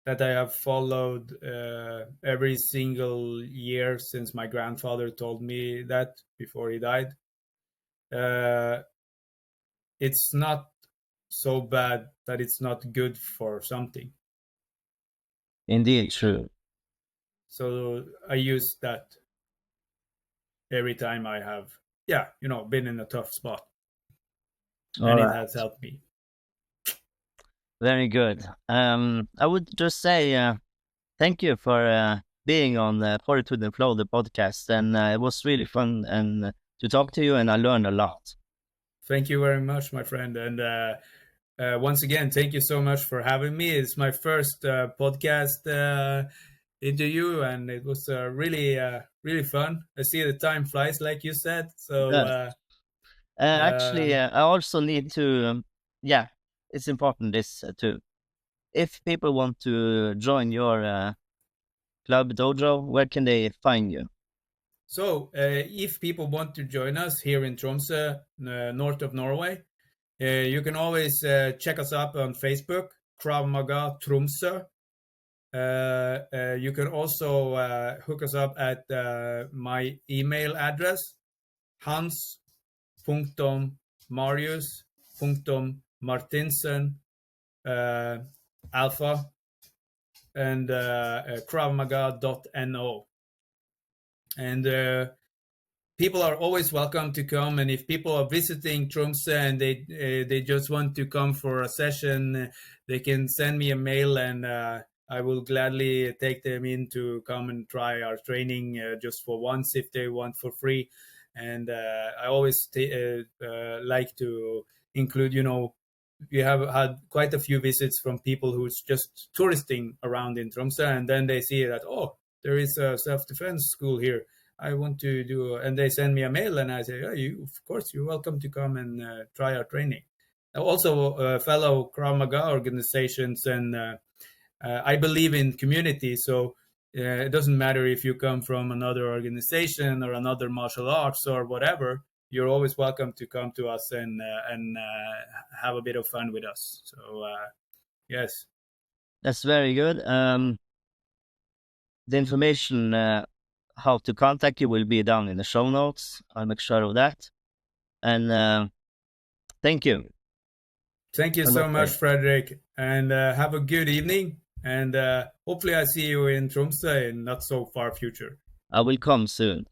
that I have followed every single year since my grandfather told me that before he died. It's not so bad that it's not good for something. Indeed, true. So I use that every time I have, been in a tough spot. And it has helped me. Very good. I would just say thank you for being on Fortitude and Flow, the podcast. And it was really fun and to talk to you, and I learned a lot. Thank you very much, my friend. And once again, thank you so much for having me. It's my first podcast interview, and it was really fun. I see the time flies, like you said. So actually, I also need to, it's important this too. If people want to join your club dojo, where can they find you? So if people want to join us here in Tromsø, north of Norway, you can always check us up on Facebook, Krav Maga Tromsø. You can also hook us up at my email address, hans.marius.martinsen alpha and kravmaga.no. And people are always welcome to come. And if people are visiting Tromsø and they just want to come for a session, they can send me a mail, and I will gladly take them in to come and try our training just for once if they want for free. And I always like to include, we have had quite a few visits from people who's just touristing around in Tromsø, and then they see that, oh, there is a self-defense school here. I want to do, and they send me a mail, and I say, oh, of course, you're welcome to come and try our training. Also, fellow Krav Maga organizations, and I believe in community, so it doesn't matter if you come from another organization or another martial arts or whatever. You're always welcome to come to us and have a bit of fun with us. So yes, that's very good. The information how to contact you will be down in the show notes. I'll make sure of that. And thank you. Thank you so much, Frederick, and have a good evening. And hopefully I see you in Tromsø in not so far future. I will come soon.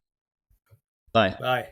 Bye. Bye.